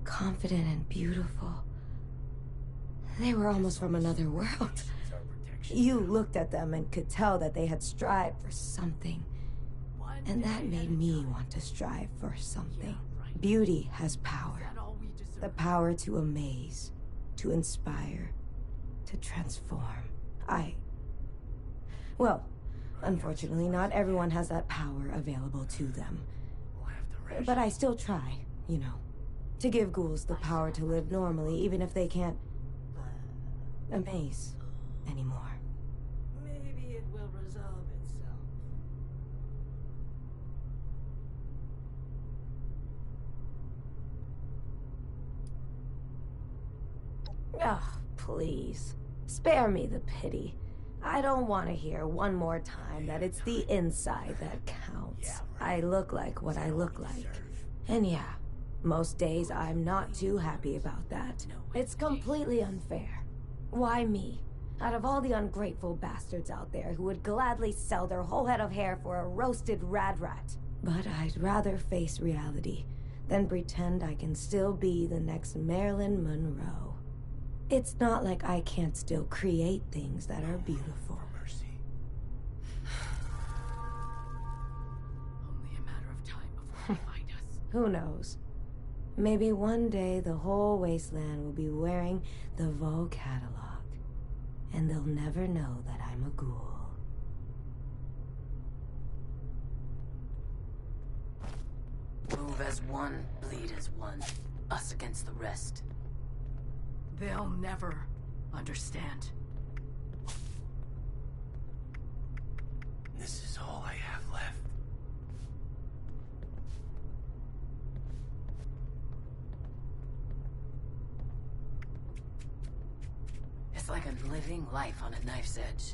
Confident and beautiful. They were almost from another world. You looked at them and could tell that they had strived for something. And that made me want to strive for something. Beauty has power. The power to amaze, to inspire, to transform. Well, unfortunately, not everyone has that power available to them. But I still try, you know, to give ghouls the power to live normally, even if they can't amaze anymore. Maybe it will resolve itself. Ah, please. Spare me the pity. I don't want to hear one more time that it's the inside that counts. I look like what I look like. And yeah, most days I'm not too happy about that. It's completely unfair. Why me? Out of all the ungrateful bastards out there who would gladly sell their whole head of hair for a roasted rad rat. But I'd rather face reality than pretend I can still be the next Marilyn Monroe. It's not like I can't still create things that are beautiful. Only a matter of time before they find us. Who knows? Maybe one day the whole wasteland will be wearing the Vaux catalog, and they'll never know that I'm a ghoul. Move as one, bleed as one. Us against the rest. They'll never understand. This is all I have left. It's like I'm living life on a knife's edge.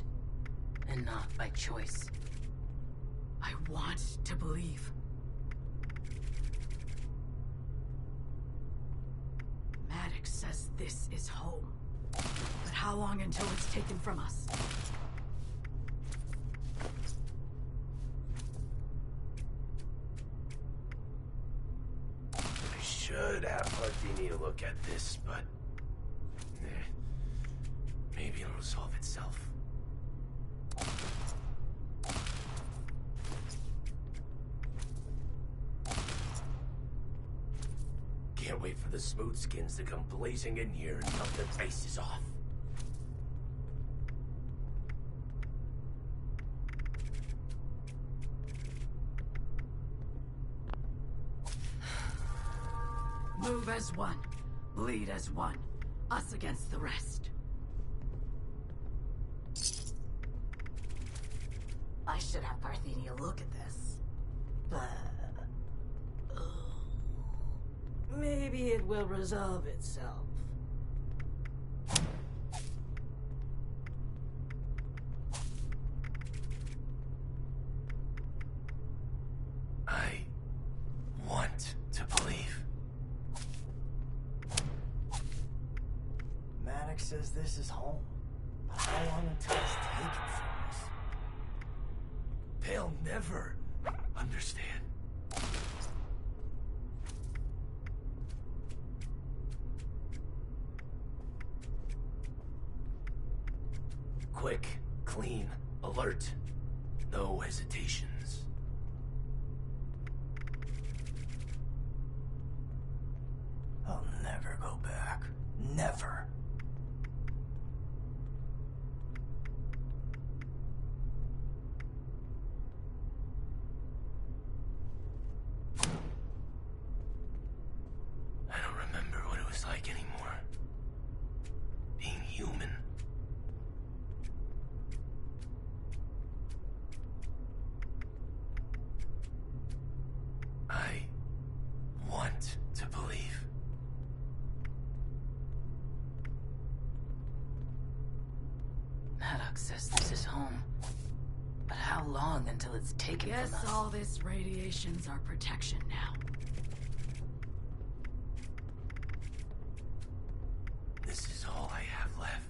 And not by choice. I want to believe. Maddox says this is home. But how long until it's taken from us? I should have Martini look at this, but... maybe it'll resolve itself. Can't wait for the smooth skins to come blazing in here and melt their faces off. Move as one, bleed as one. Us against the rest. I should have Parthenia look at this. Maybe it will resolve itself. I want to believe. Maddox says this is home. But how long until it's taken from us? They'll never understand. Quick, clean, alert. No hesitations. I'll never go back. Haddock says this is home. But how long until it's taken Guess from us? all this radiation's our protection now. This is all I have left.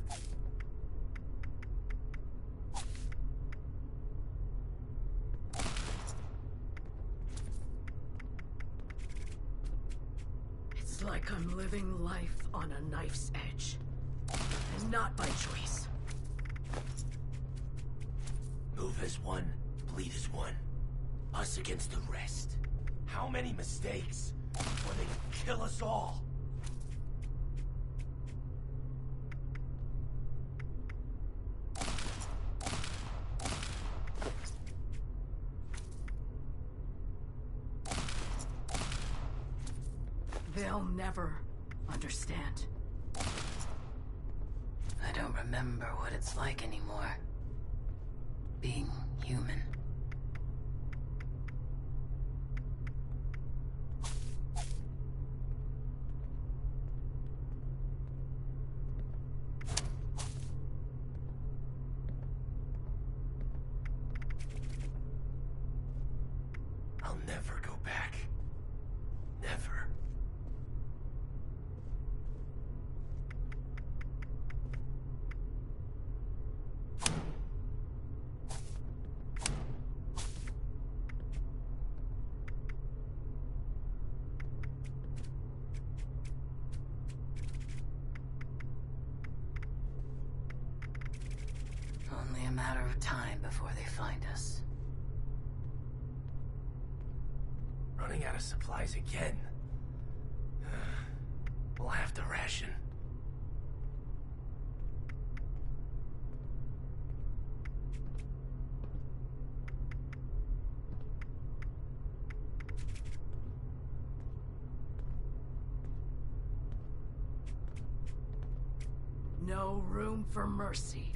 It's like I'm living life on a knife's edge. And not by choice. Move as one, bleed as one. Us against the rest. How many mistakes before they kill us all? They'll never understand. I don't remember what it's like anymore. Being human. I'll never go back. Never. Only a matter of time before they find us. Running out of supplies again. We'll have to ration. No room for mercy.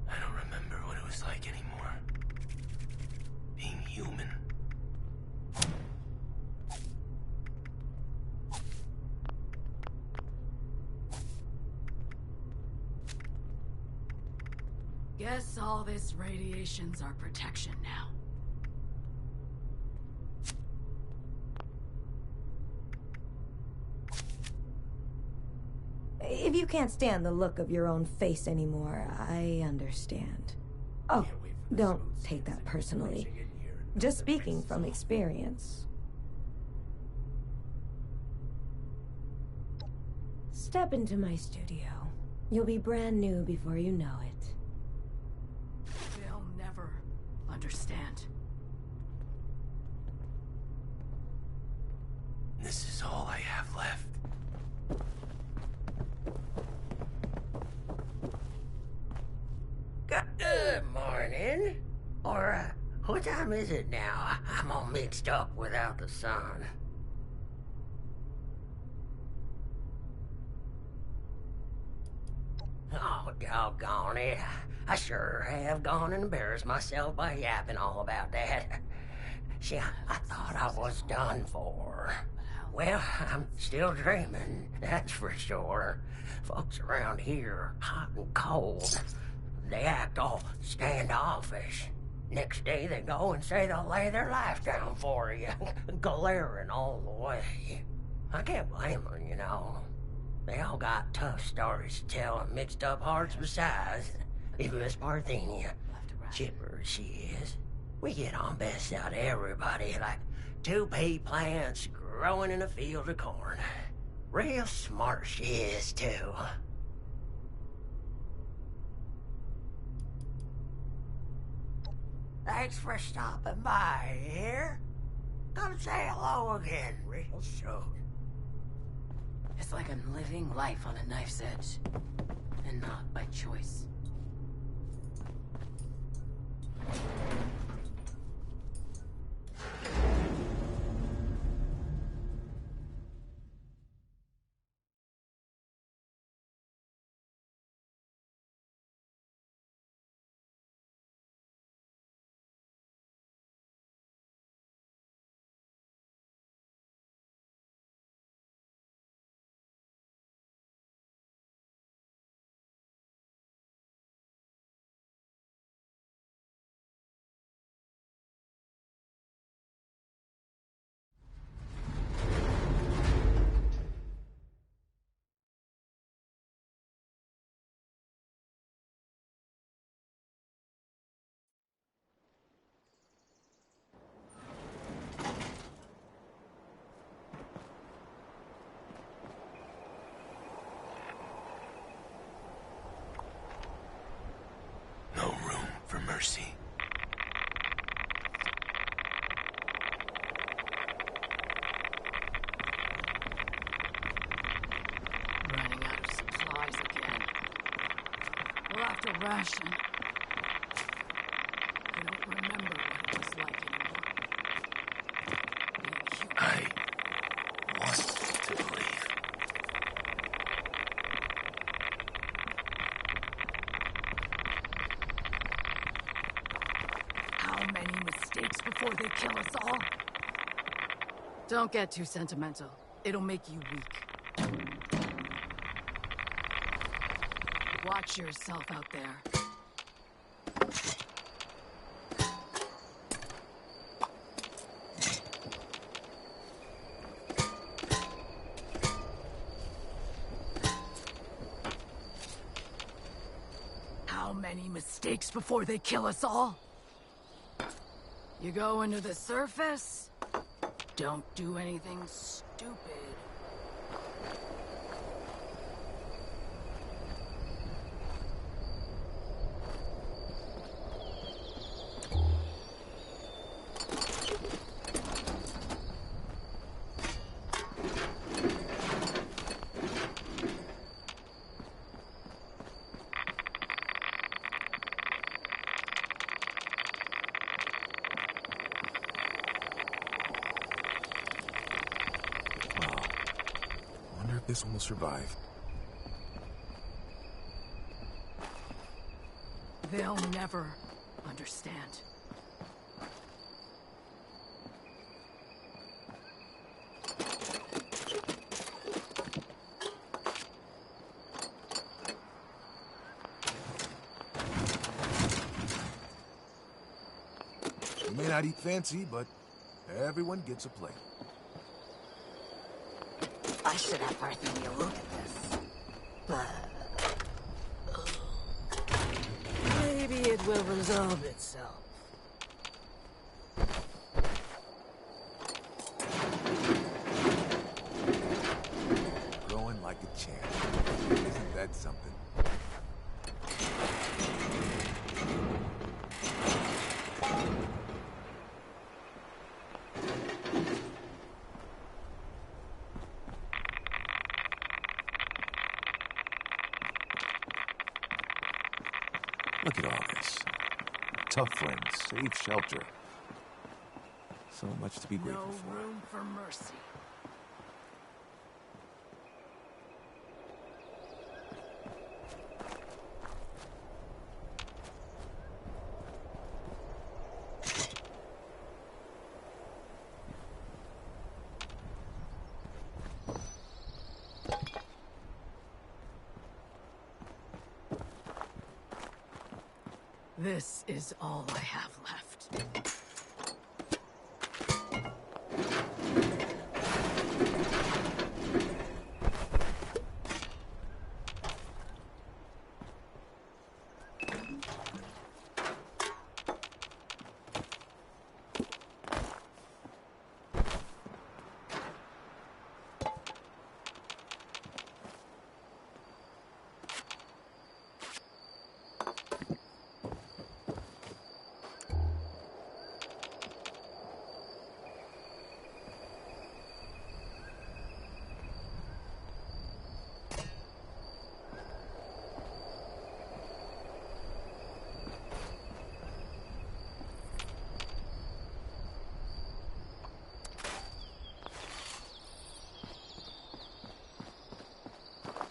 I don't remember what it was like anymore. Being human. Guess all this radiation's our protection now. If you can't stand the look of your own face anymore, I understand. Oh, don't take that personally. Just speaking from experience. Step into my studio. You'll be brand new before you know it. They'll never understand. This is all I have left. Good morning. Or, what time is it now? I'm all mixed up without the sun. Oh, doggone it. I sure have gone and embarrassed myself by yapping all about that. See, I thought I was done for. Well, I'm still dreaming, that's for sure. Folks around here, hot and cold. They act all standoffish. Next day they go and say they'll lay their life down for you, glaring all the way. I can't blame them, you know. They all got tough stories to tell and mixed up hearts besides. Even Miss Parthenia, chipper as she is. We get on best out of everybody, like two pea plants growing in a field of corn. Real smart she is, too. Thanks for stopping by here. Come say hello again real soon. It's like I'm living life on a knife's edge. And not by choice. ration. I don't remember what it was like anymore. I want to believe. How many mistakes before they kill us all? Don't get too sentimental. It'll make you weak. Watch yourself out there. How many mistakes before they kill us all? You go into the surface, don't do anything stupid. This one will survive. They'll never understand. You may not eat fancy, but everyone gets a plate. I should have Parthenia look at this. But... maybe it will resolve itself. Growing like a champ. Isn't that something? Look at all this. Tough friends, safe shelter. So much to be grateful for. No room for mercy. This is all I have left.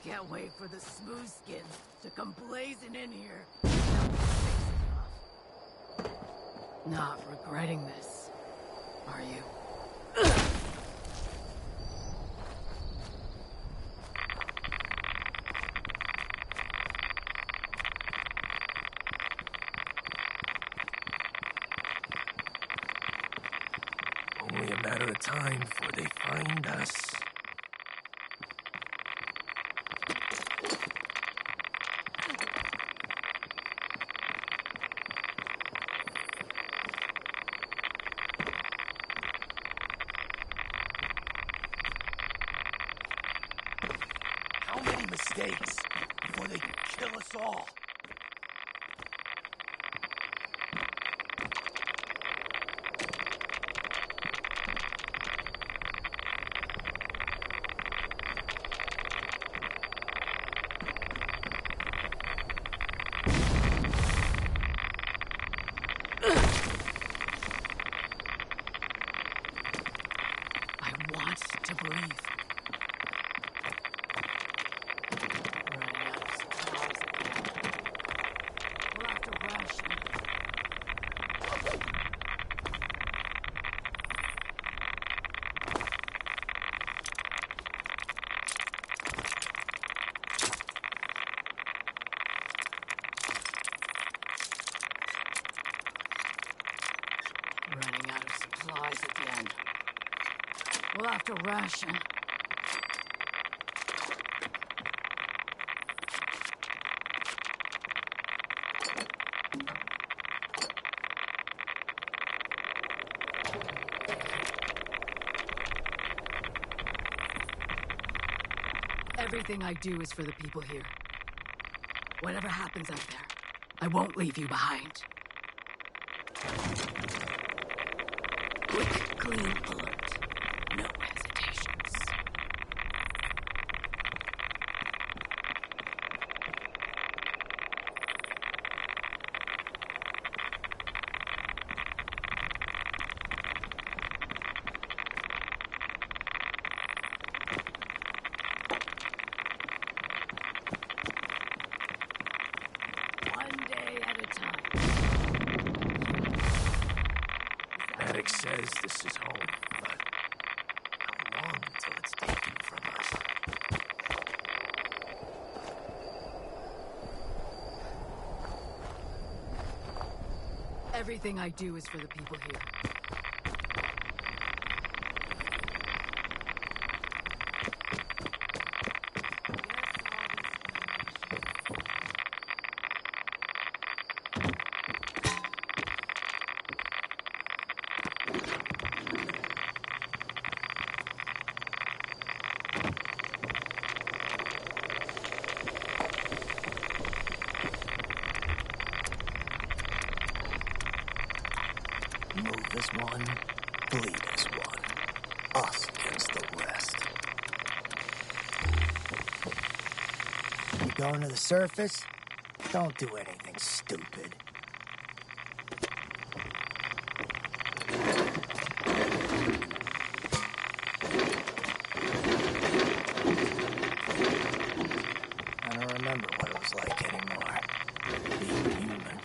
Can't wait for the smooth skins to come blazing in here. Not regretting this, are you? Only a matter of time before they find us. How many mistakes before they kill us all? have to ration. Everything I do is for the people here. Whatever happens out there, I won't leave you behind. Quick, clean alert. No hesitations. One day at a time. Medic says this is home, but how long until it's taken from us? Everything I do is for the people here. Move as one, bleed as one. Us against the rest. You going to the surface? Don't do anything stupid. I don't remember what it was like anymore. Being human.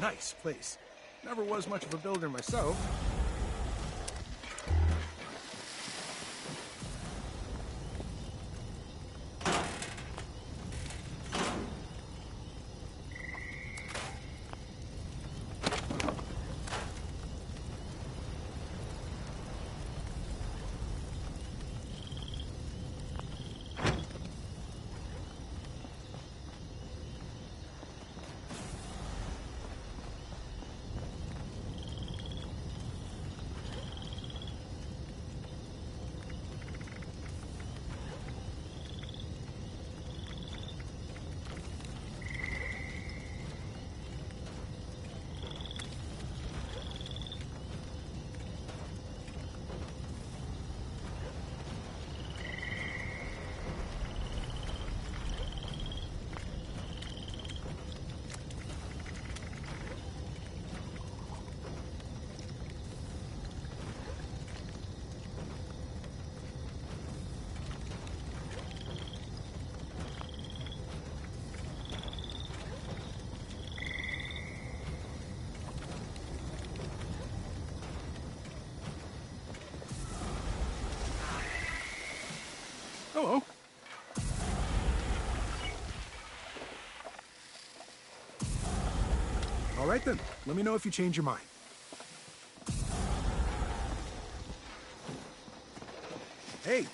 nice place. Never was much of a builder myself. Hello. All right then. Let me know if you change your mind. Hey.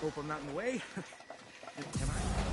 Hope I'm not in the way. Can I?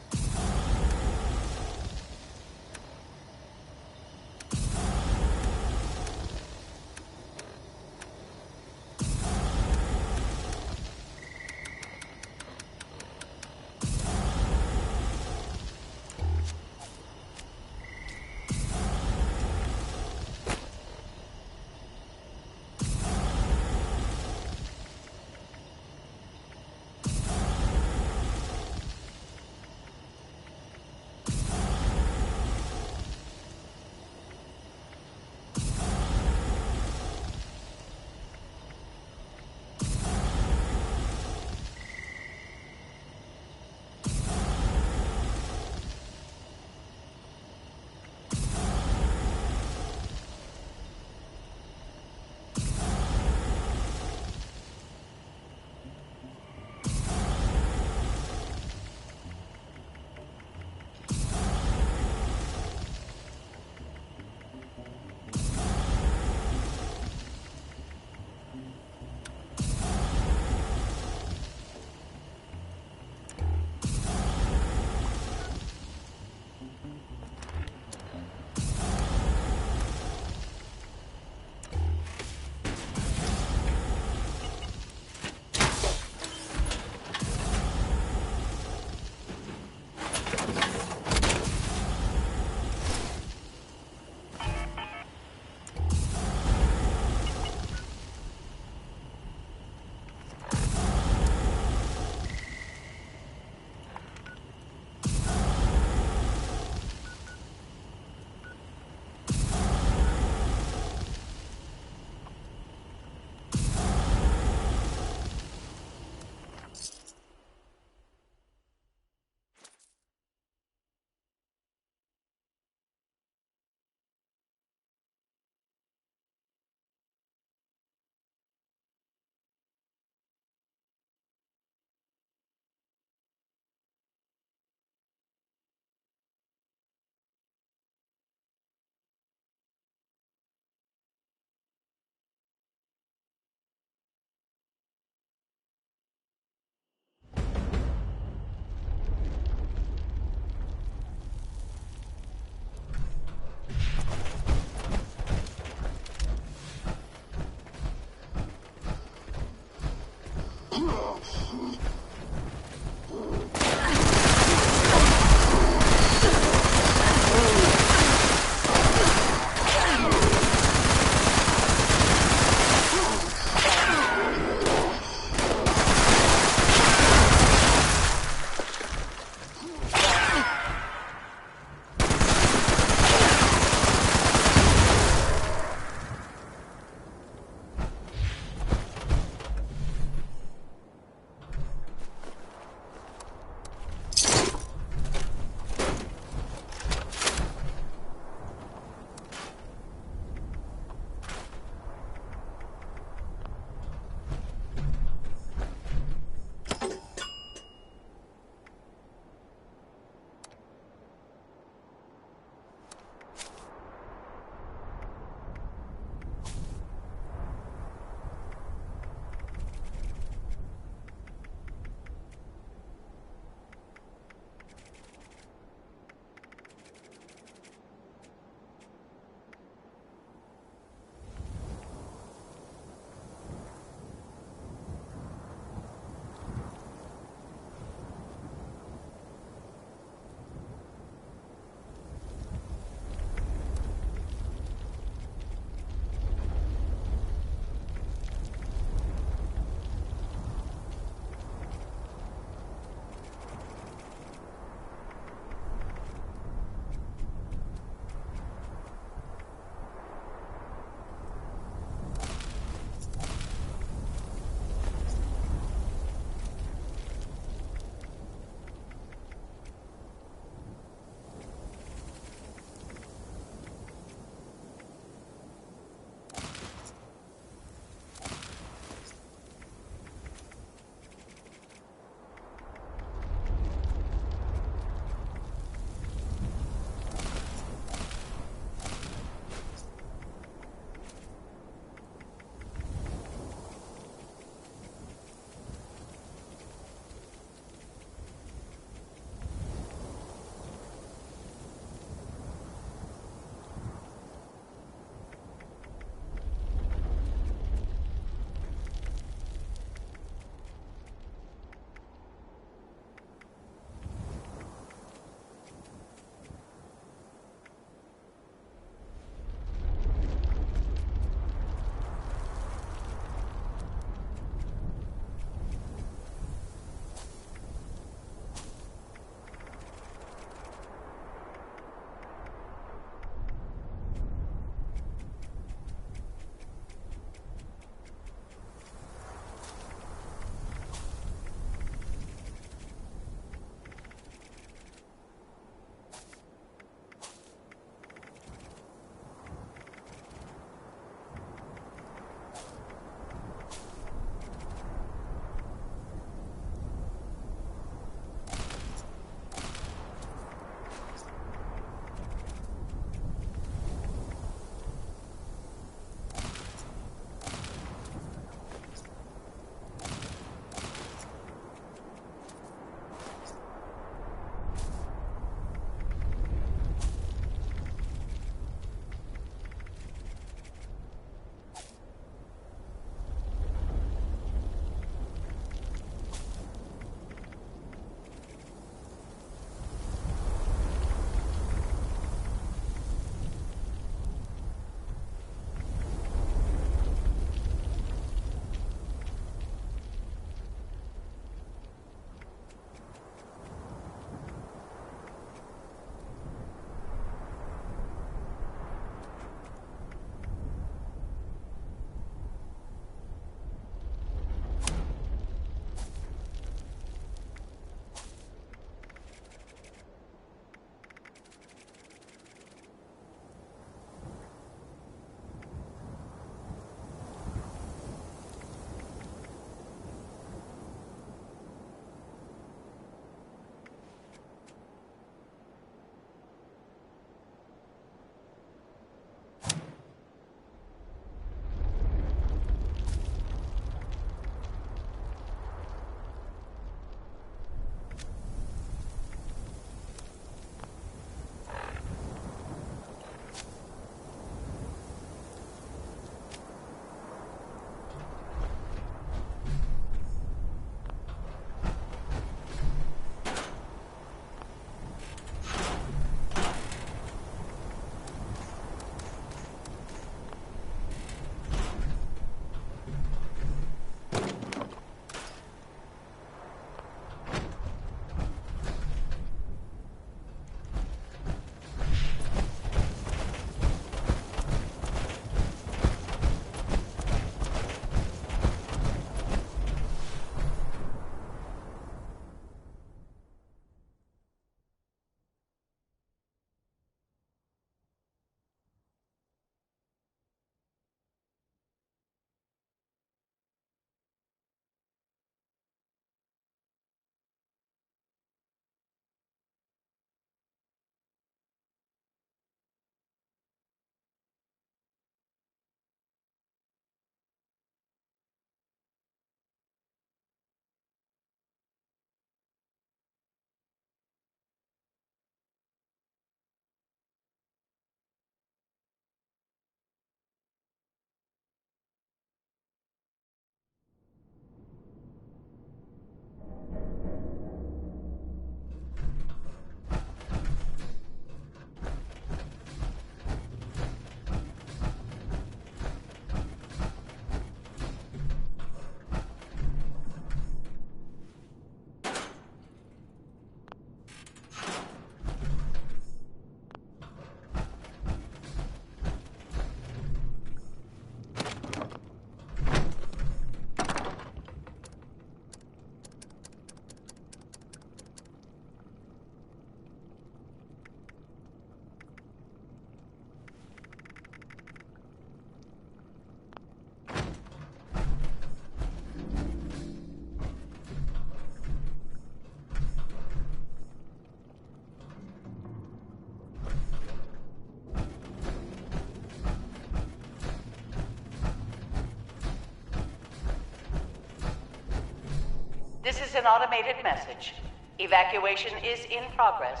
This is an automated message. Evacuation is in progress.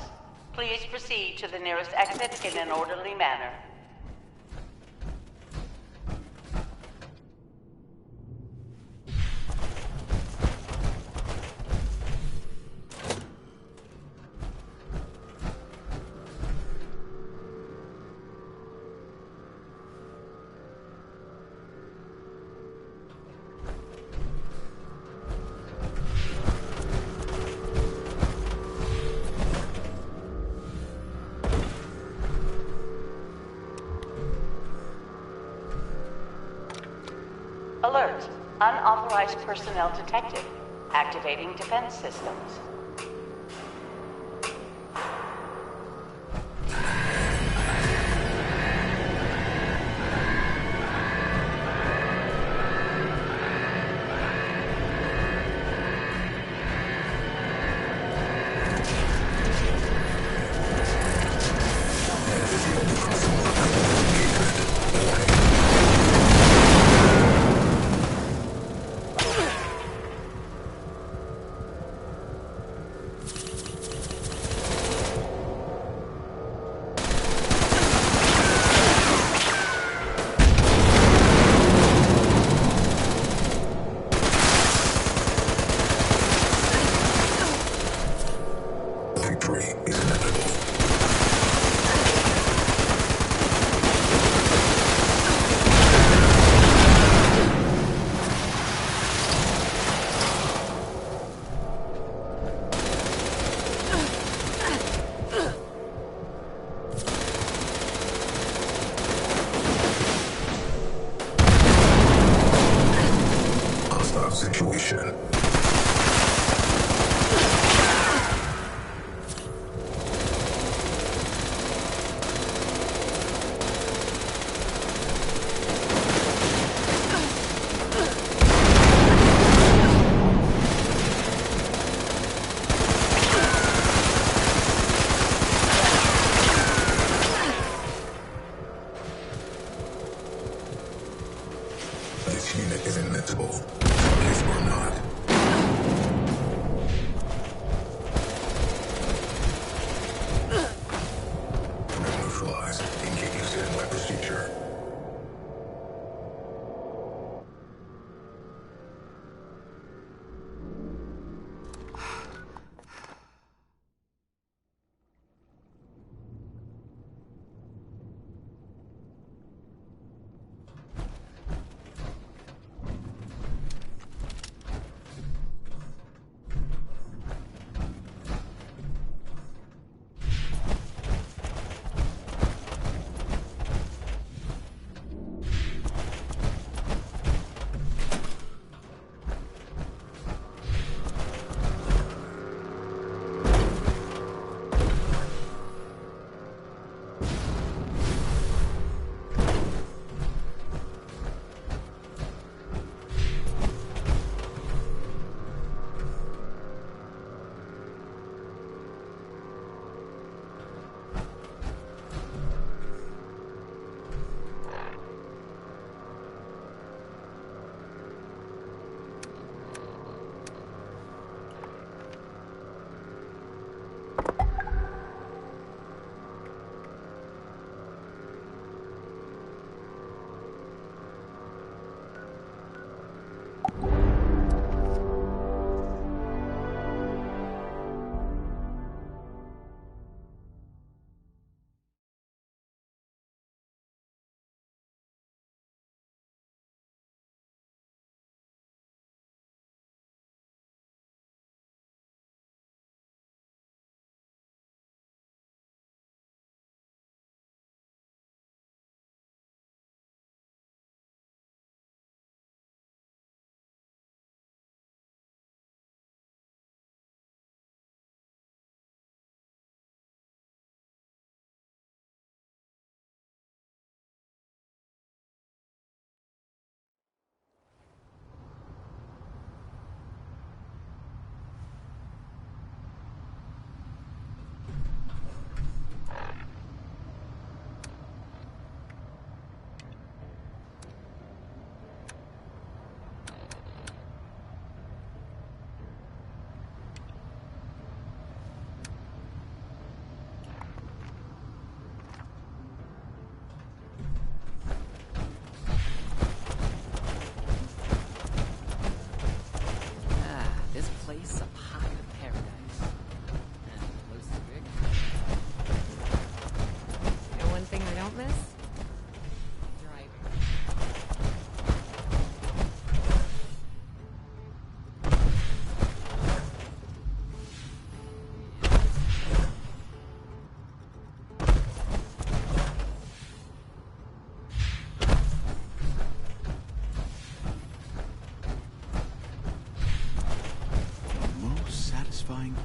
Please proceed to the nearest exit in an orderly manner. Alert. Unauthorized personnel detected. Activating defense systems.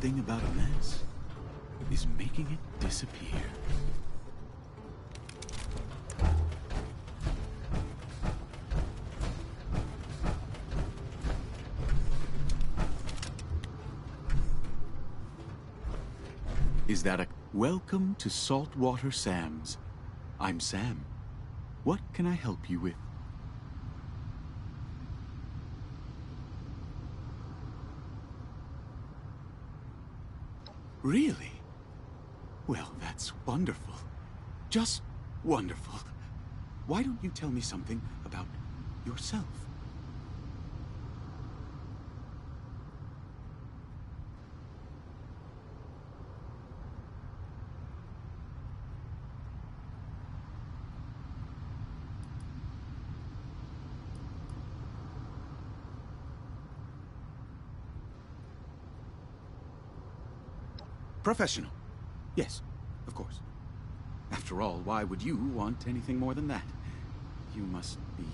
thing about a mess is making it disappear. Is that a... Welcome to Saltwater Sam's. I'm Sam. What can I help you with? Really? Well, that's wonderful. Just wonderful. Why don't you tell me something about yourself? Professional. Yes, of course. After all, why would you want anything more than that? You must be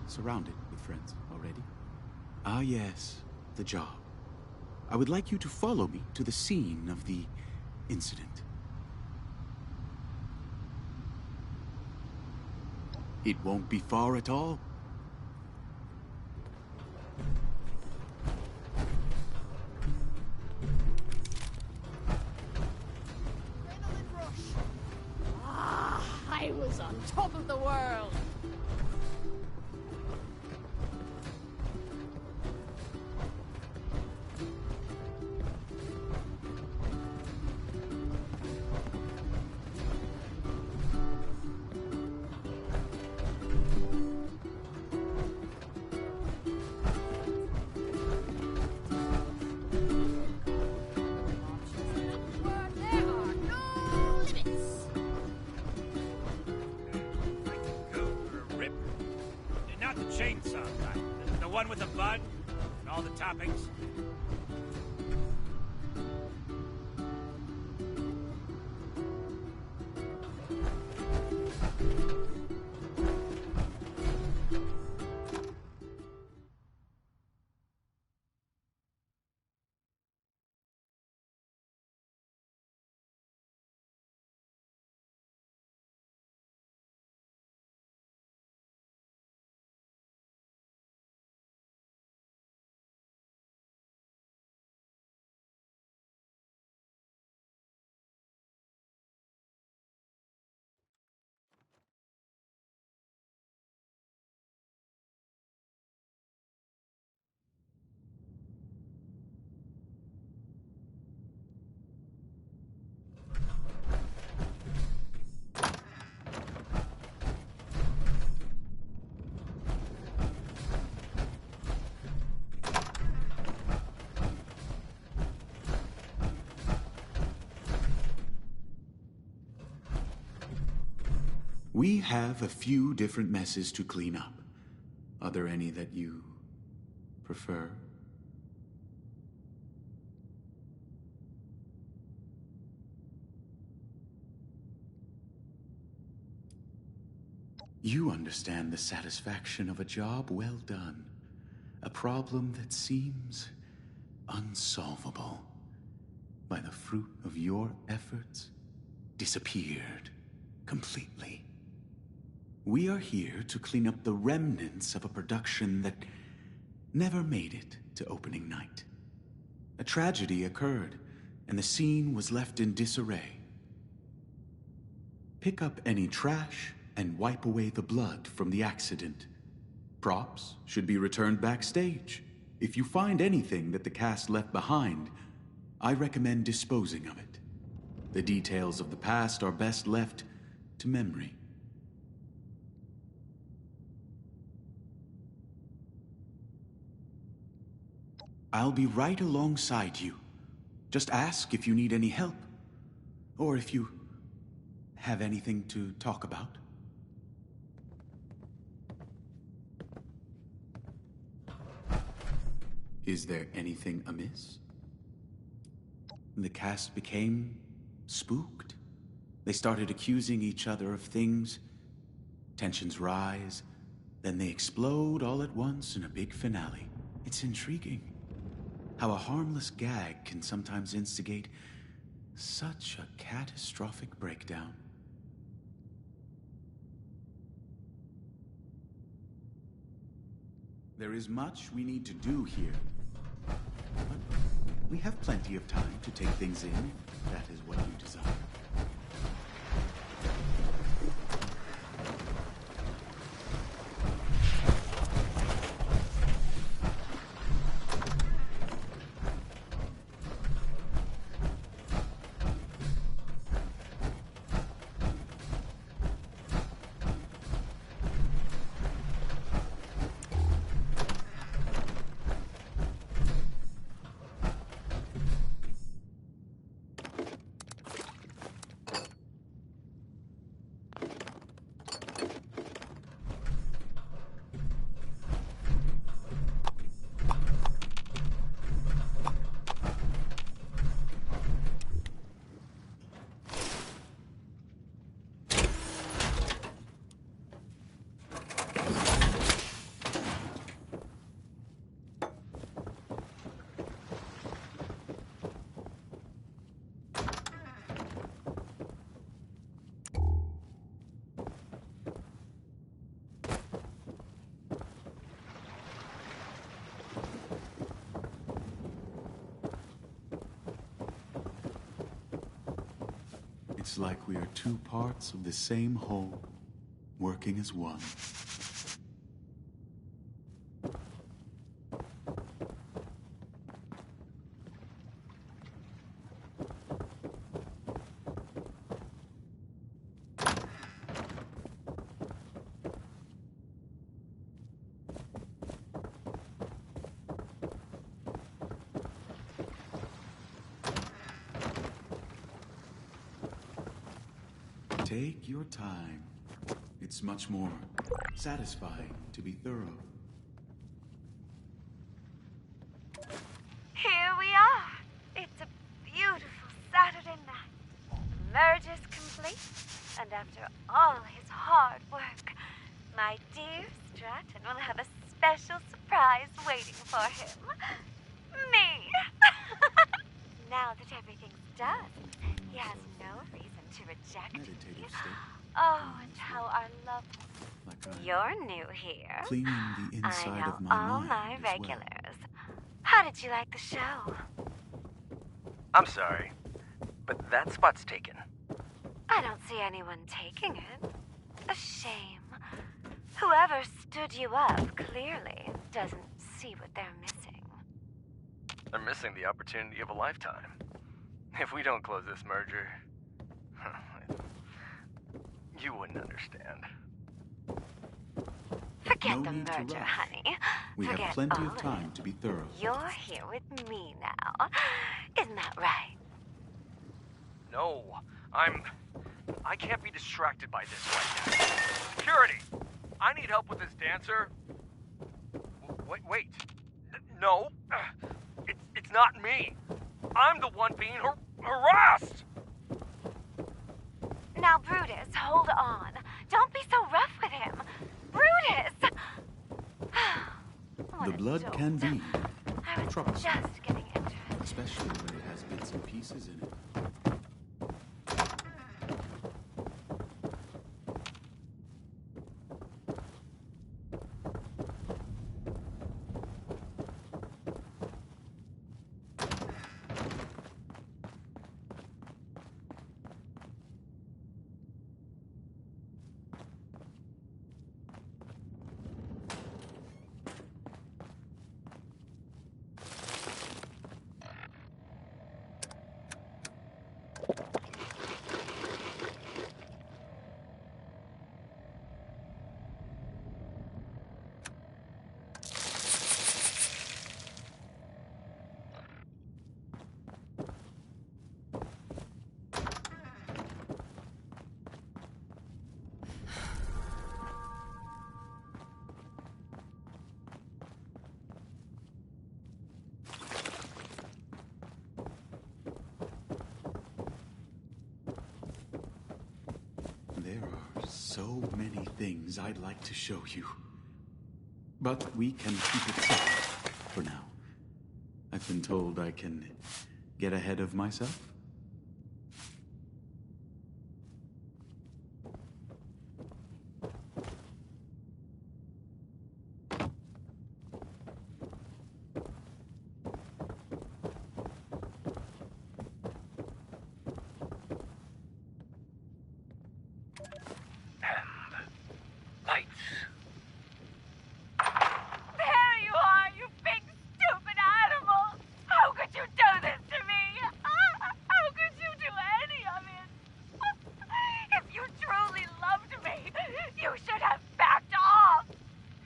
surrounded with friends already. Ah, yes, the job. I would like you to follow me to the scene of the incident. It won't be far at all. I was on top of the world. Chainsaw type. The one with the bud and all the toppings. We have a few different messes to clean up. Are there any that you prefer? You understand the satisfaction of a job well done. A problem that seems unsolvable by the fruit of your efforts disappeared completely. We are here to clean up the remnants of a production that never made it to opening night. A tragedy occurred, and the scene was left in disarray. Pick up any trash and wipe away the blood from the accident. Props should be returned backstage. If you find anything that the cast left behind, I recommend disposing of it. The details of the past are best left to memory. I'll be right alongside you. Just ask if you need any help, or if you have anything to talk about. Is there anything amiss? The cast became spooked. They started accusing each other of things. Tensions rise, then they explode all at once in a big finale. It's intriguing. How a harmless gag can sometimes instigate such a catastrophic breakdown. There is much we need to do here. But we have plenty of time to take things in, if that is what you desire. It's like we are two parts of the same whole, working as one. Take your time. It's much more satisfying to be thorough. Here we are. It's a beautiful Saturday night. Merge is complete, and after all his hard work, my dear Stratton will have a special surprise waiting for him. Me! Now that everything's done, he has no reason to reject me. Oh, and how our love. You're new here. Cleaning the inside I know of my all mind my as well. regulars. How did you like the show? I'm sorry, but that spot's taken. I don't see anyone taking it. A shame. Whoever stood you up clearly doesn't see what they're missing. They're missing the opportunity of a lifetime. If we don't close this merger, you wouldn't understand. Forget No the need to merger, rush. honey. We Forget have plenty all of time to be thorough. You're here with me now. Isn't that right? No, I can't be distracted by this right now. Security! I need help with this dancer. Wait. No. It's not me. I'm the one being harassed! Now, Brutus, hold on. Don't be so rough with him. Brutus! The blood can be I was troublesome, just getting interested. especially when it has bits and pieces in it. There are so many things I'd like to show you. But we can keep it separate for now. I I've been told I can get ahead of myself. There you are, you big stupid animal! How could you do this to me? How could you do any of it? If you truly loved me, you should have backed off!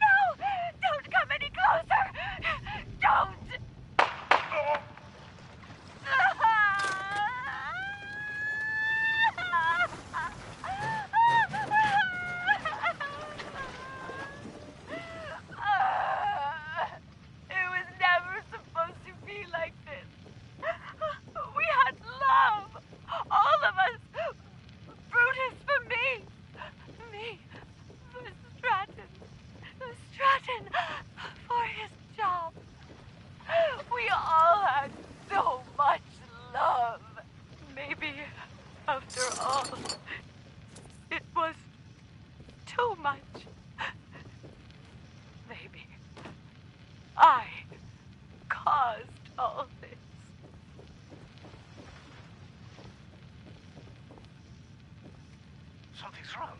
No! Don't come any closer! Don't! It was never supposed to be like this. We had love. All of us. Brutus for me. Me for Stratton. Stratton for his job. We all had so much love. Maybe, after all, it was too much. Maybe I caused all this. Something's wrong.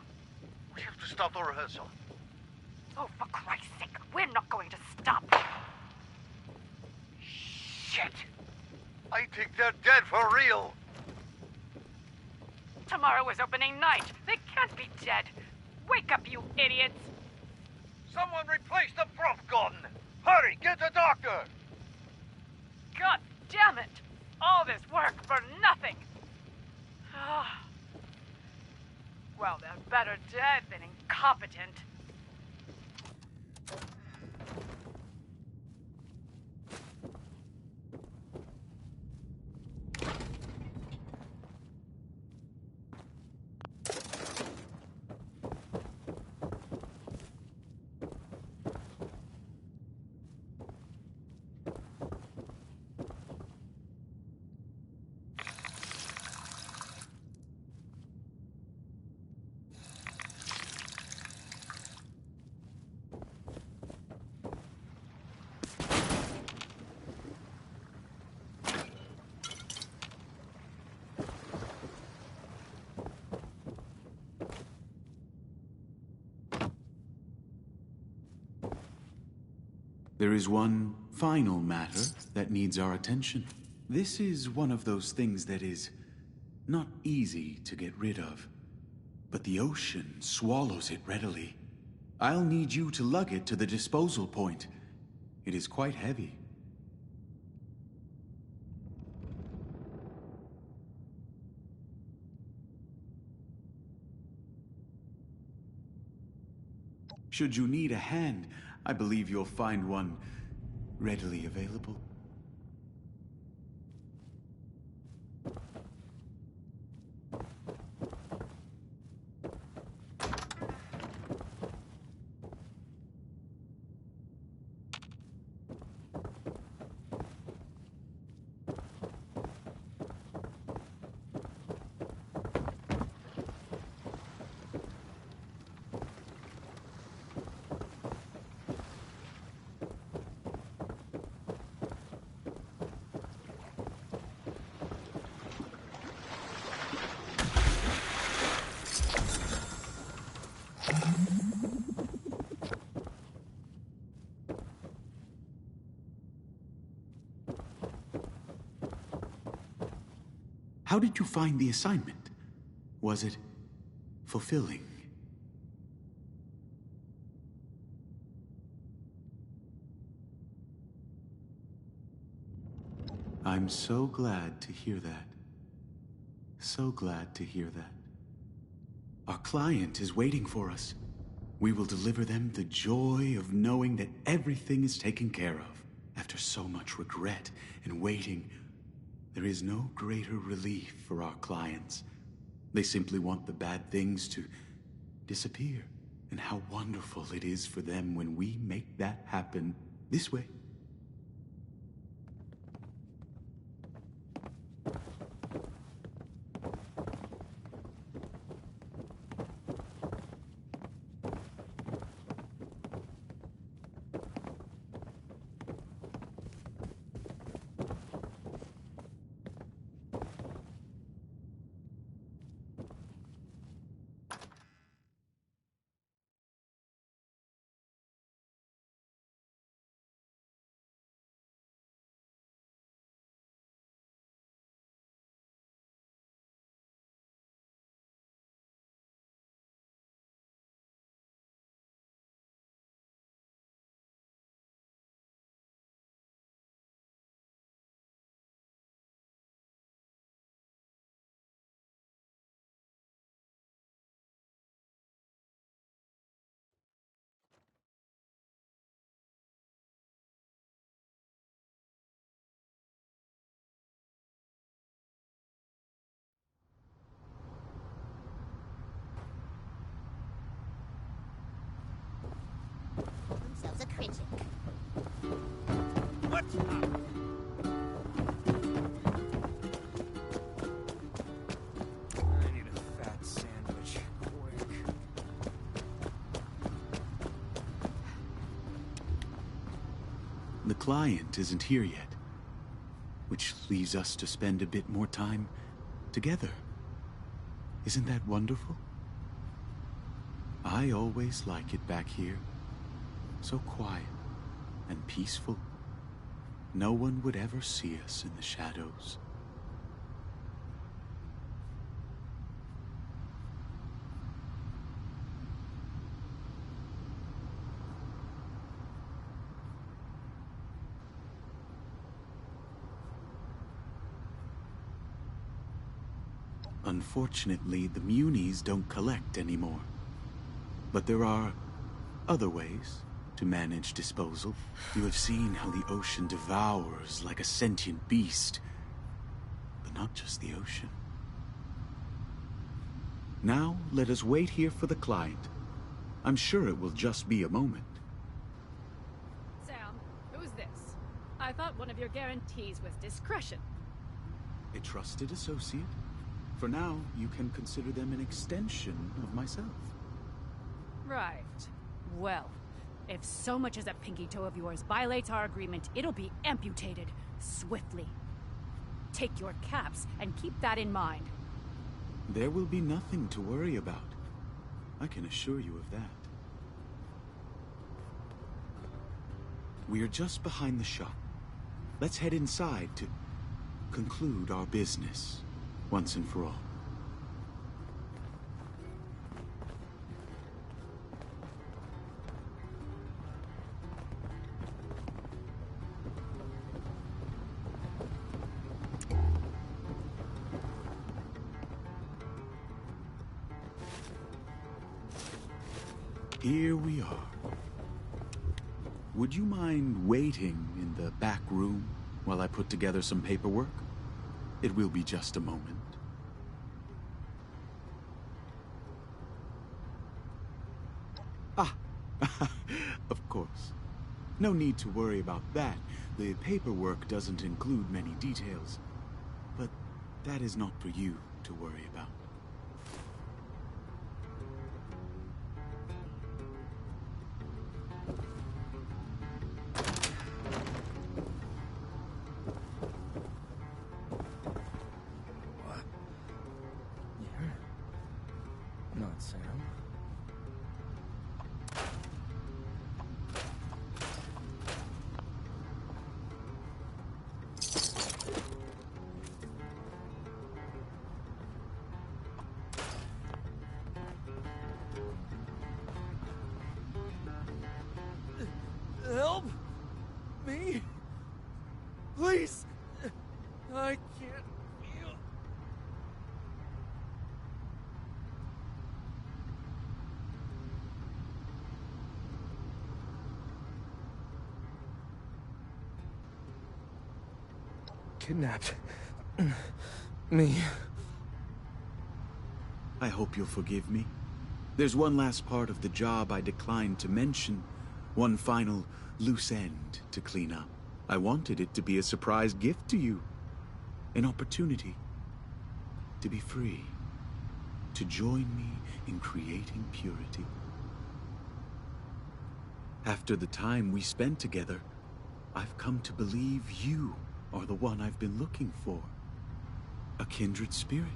We have to stop the rehearsal. Oh, for Christ's sake, we're not going to stop. Shit! I think they're dead for real. Tomorrow is opening night. They can't be dead. Wake up, you idiots. Someone replace the prop gun! Hurry, get the doctor! God damn it! All this work for nothing. Well, they're better dead than incompetent. There is one final matter that needs our attention. This is one of those things that is not easy to get rid of, but the ocean swallows it readily. I'll need you to lug it to the disposal point. It is quite heavy. Should you need a hand, I believe you'll find one readily available. How did you find the assignment? Was it fulfilling? I'm so glad to hear that. So glad to hear that. Our client is waiting for us. We will deliver them the joy of knowing that everything is taken care of. After so much regret and waiting, there is no greater relief for our clients. They simply want the bad things to disappear. And how wonderful it is for them when we make that happen this way. pitch it. What's up? I need a fat sandwich. Quick. The client isn't here yet, which leaves us to spend a bit more time together. Isn't that wonderful? I always like it back here. So quiet and peaceful. No one would ever see us in the shadows. Unfortunately, the Munis don't collect anymore. But there are other ways to manage disposal. You have seen how the ocean devours like a sentient beast. But not just the ocean. Now, let us wait here for the client. I'm sure it will just be a moment. Sam, who's this? I thought one of your guarantees was discretion. A trusted associate. For now, you can consider them an extension of myself. Right. Well, if so much as a pinky toe of yours violates our agreement, it'll be amputated swiftly. Take your caps and keep that in mind. There will be nothing to worry about. I can assure you of that. We are just behind the shop. Let's head inside to conclude our business once and for all. Here we are. Would you mind waiting in the back room while I put together some paperwork? It will be just a moment. Ah, of course. No need to worry about that. The paperwork doesn't include many details. But that is not for you to worry about. Not Sam. Help me, please. I can't feel. Kidnapped. Me. I hope you'll forgive me. There's one last part of the job I declined to mention. One final loose end to clean up. I wanted it to be a surprise gift to you. An opportunity to be free. To join me in creating purity. After the time we spent together, I've come to believe you are the one I've been looking for. A kindred spirit.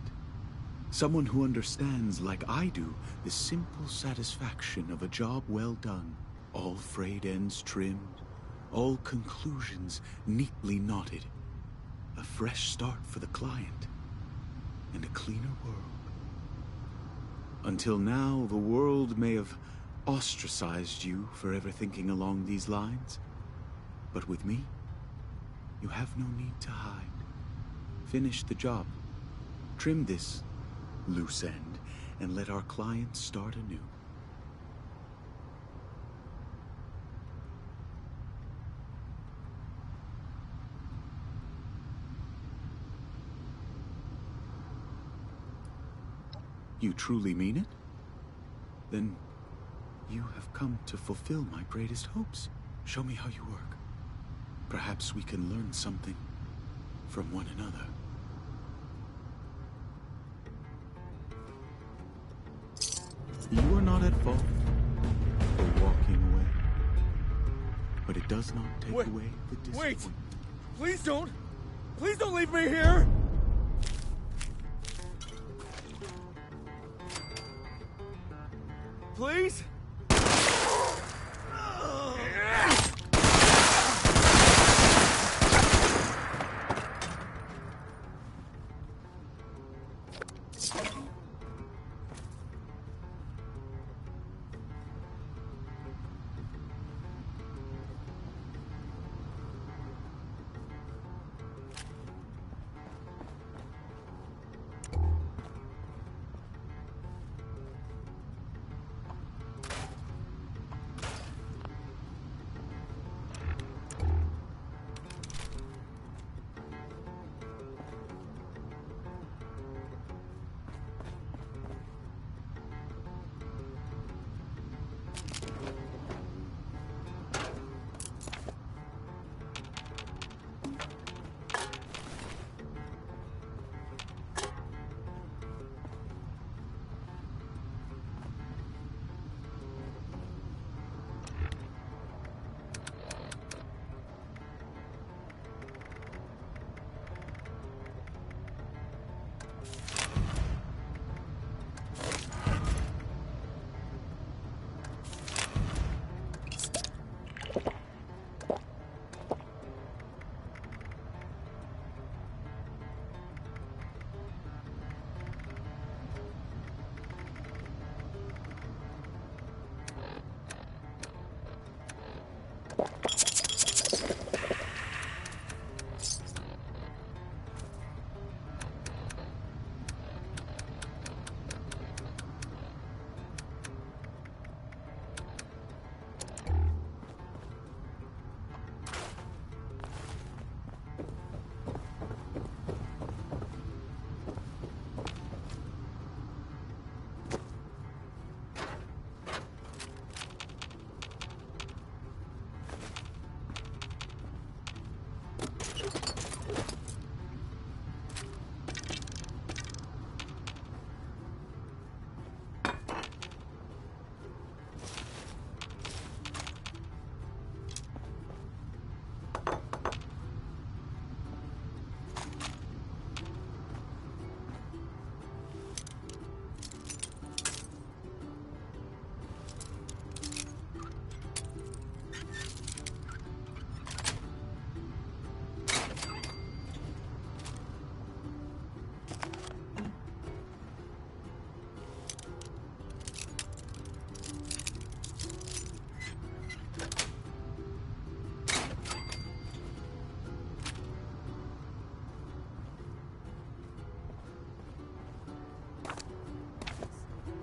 Someone who understands, like I do, the simple satisfaction of a job well done. All frayed ends trimmed, all conclusions neatly knotted. A fresh start for the client, and a cleaner world. Until now, the world may have ostracized you for ever thinking along these lines. But with me, you have no need to hide. Finish the job. Trim this loose end, and let our client start anew. You truly mean it? Then you have come to fulfill my greatest hopes. Show me how you work. Perhaps we can learn something from one another. You are not at fault for walking away. But it does not take away the disappointment. Wait! Please don't! Please don't leave me here! Please?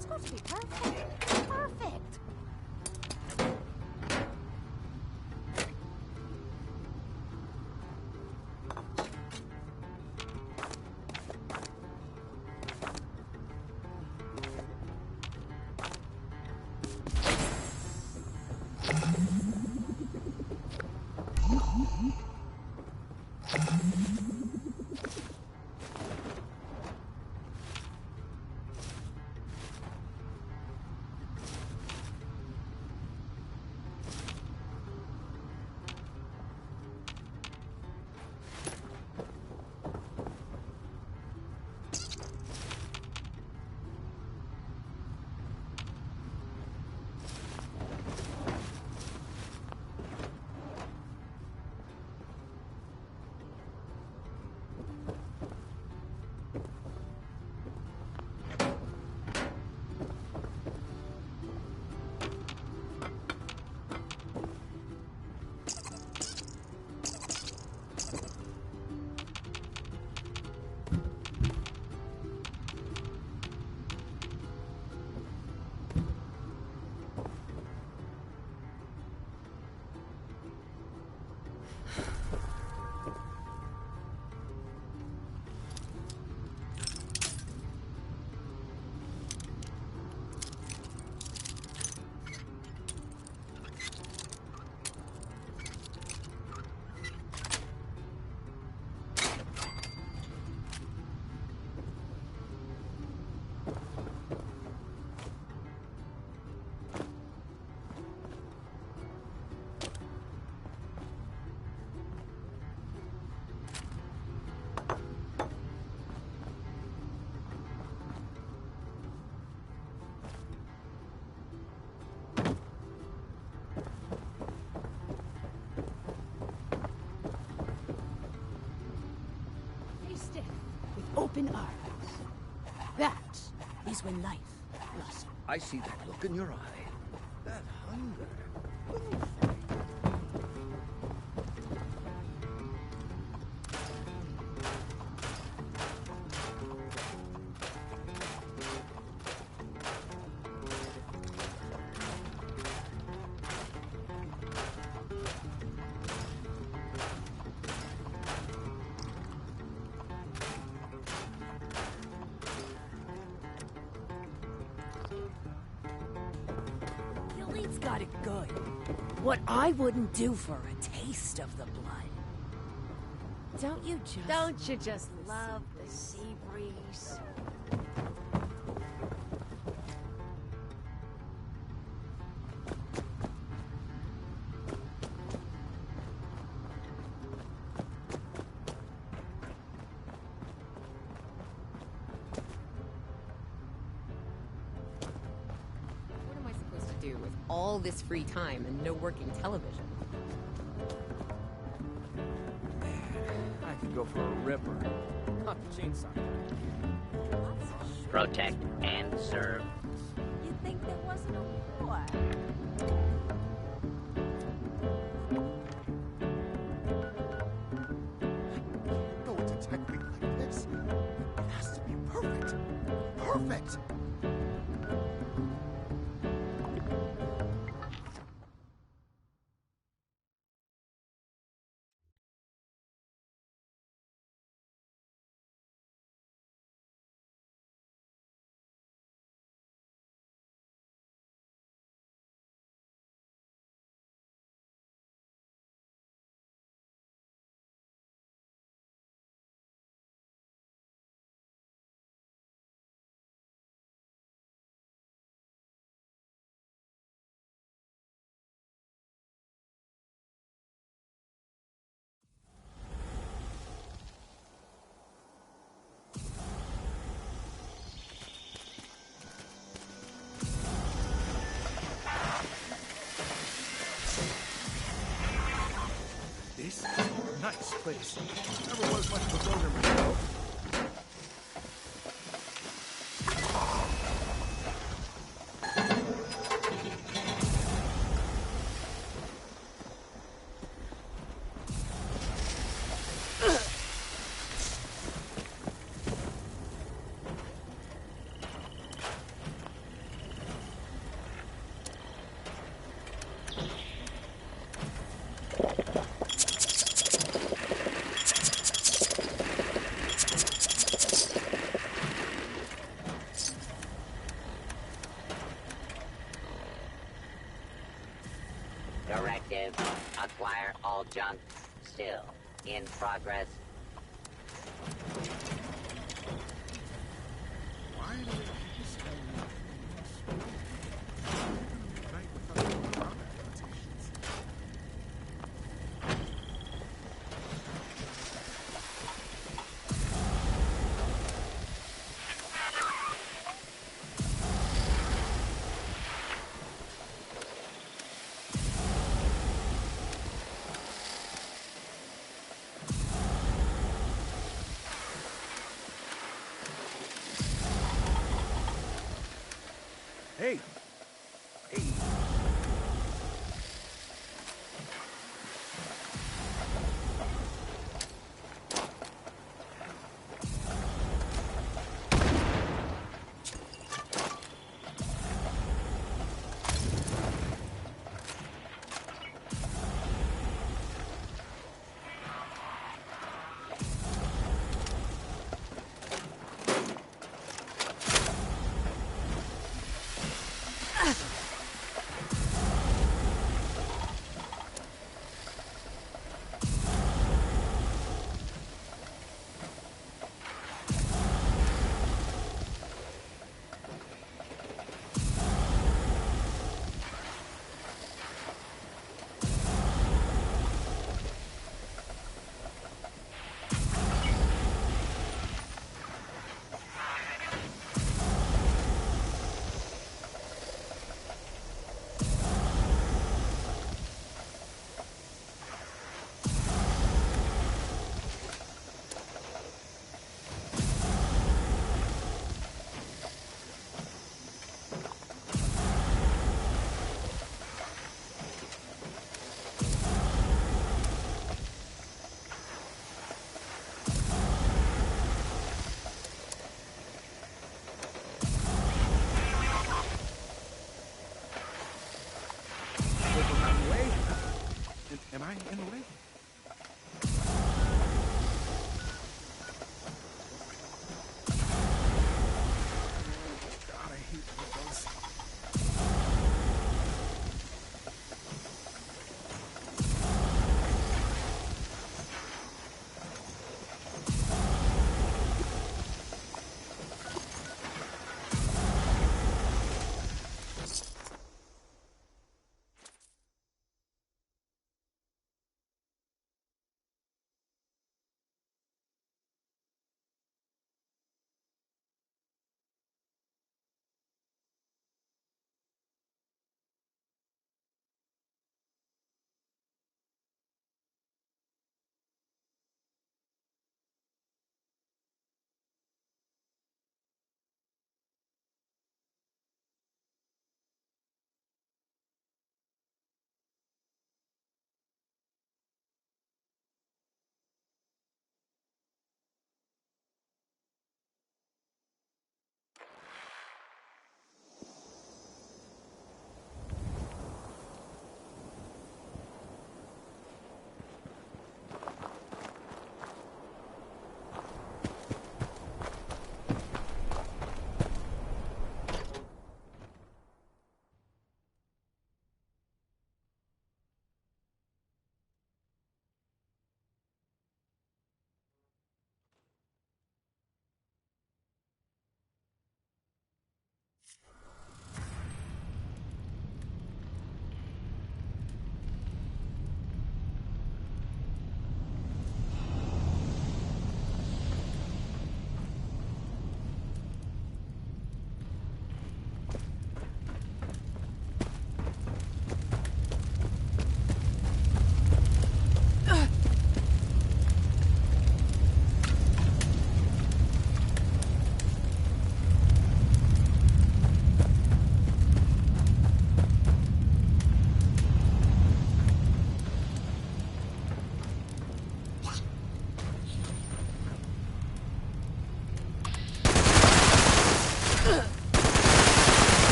It's supposed to be perfect. Perfect. in our house. That is when life blossoms. I see that look in your eye. That hunger. Gilly's got it good. What I wouldn't do for a taste of the blood. Don't you just love the sea breeze? What am I supposed to do with all this free time and no working television? I could go for a ripper. Not the chainsaw. Protect and serve. You'd think there wasn't a war. Go into technique like this. It has to be perfect. Perfect! This is a nice place. Never was much of a builder myself. Directive. Acquire all junk. Still in progress. Why do they keep this night without any combat limitations? Hey! Hey!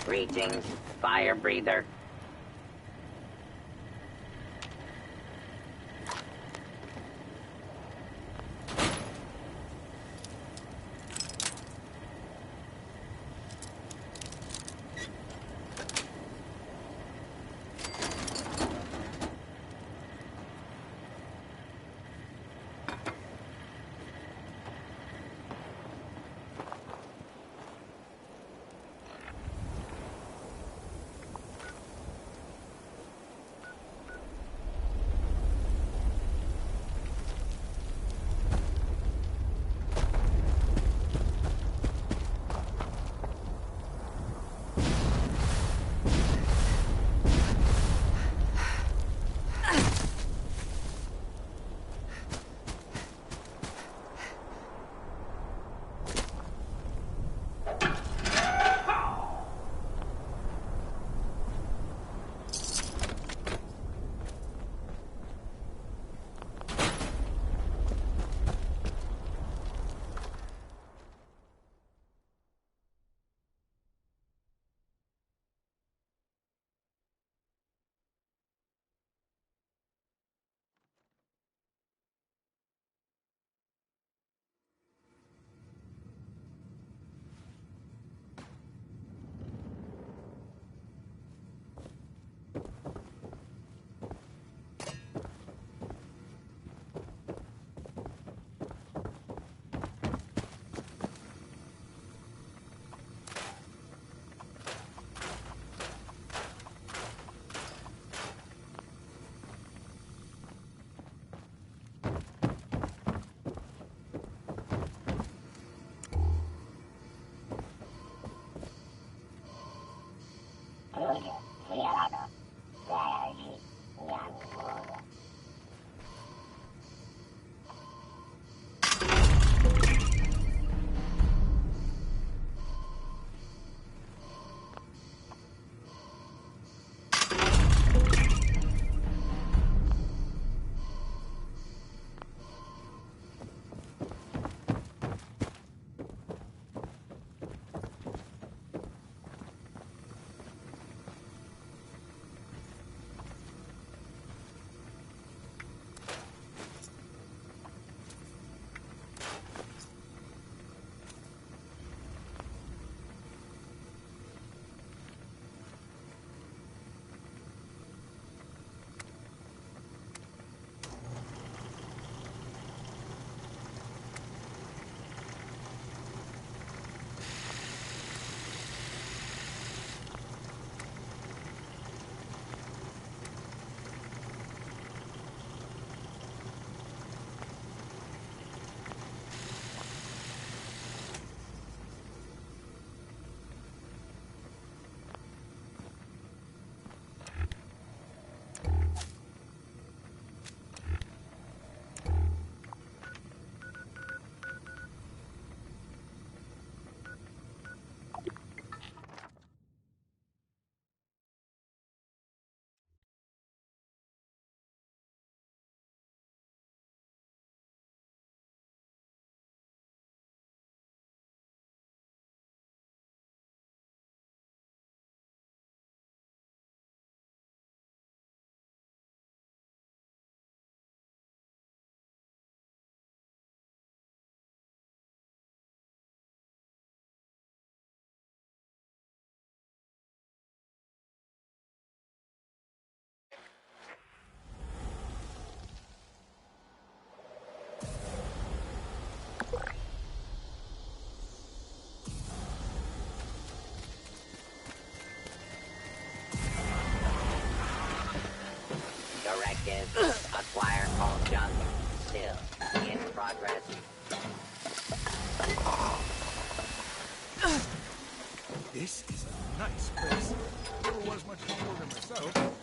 Greetings, fire breather. Objective, acquire all junk. Still in progress. This is a nice place. Never was much older than myself.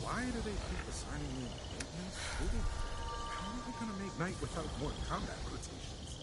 Why do they keep assigning me maintenance? How are we gonna make night without more combat rotations?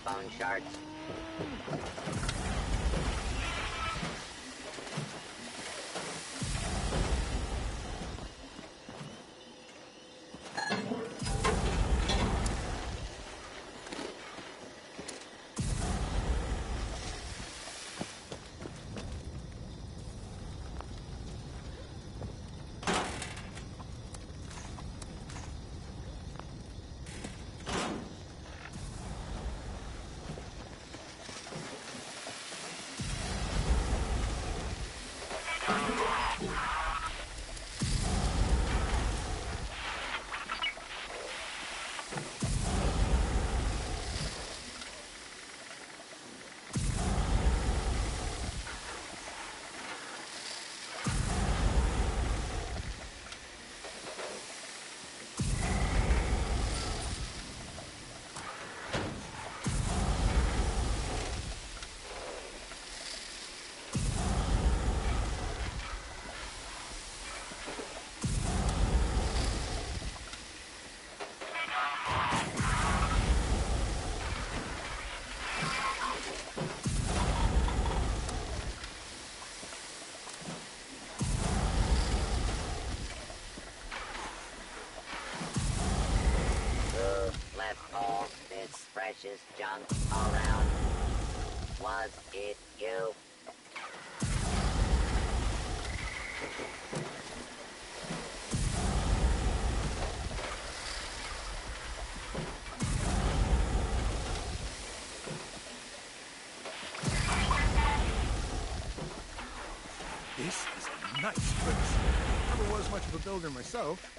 bone shards. Precious junk around. Was it you? This is a nice place. Never was much of a builder myself.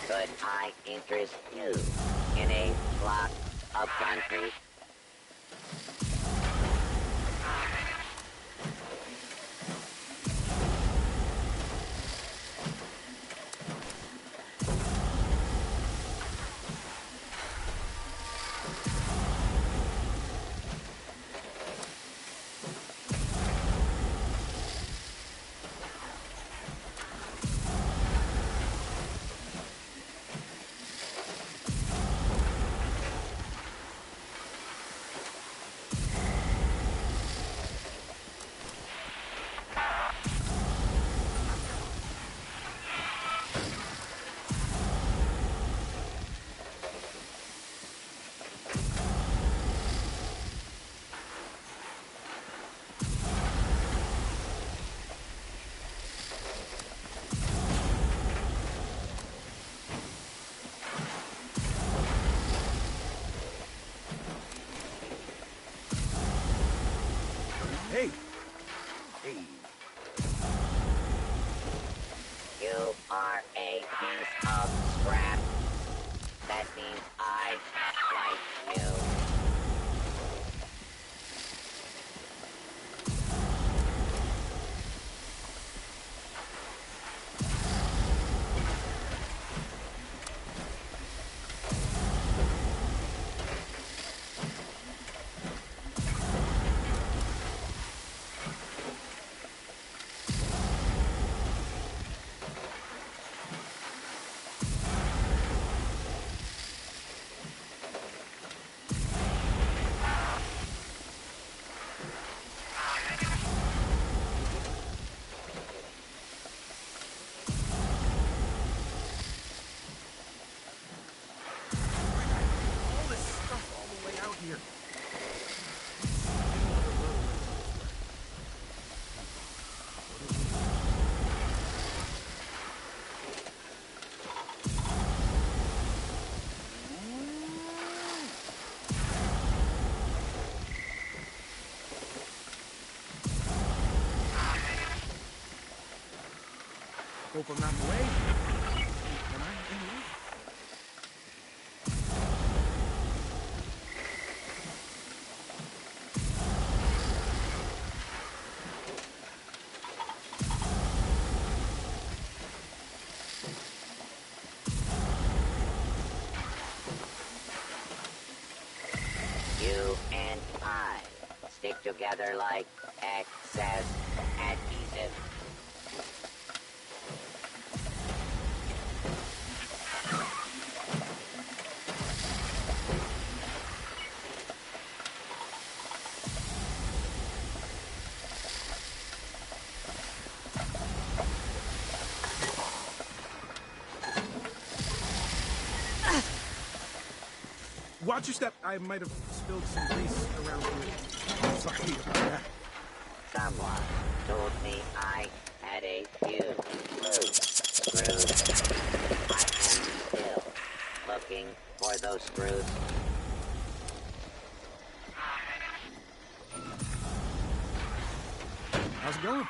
Could I interest you in a block of country? Hey! Hey! You are a piece of scrap. That means I like you. hope I'm not in the way. Am I in the way? You and I stick together like excess adhesive. Watch your step. I might have spilled some grease around here. Sorry about that. Someone told me I had a few loose screws. I am still looking for those screws. How's it going?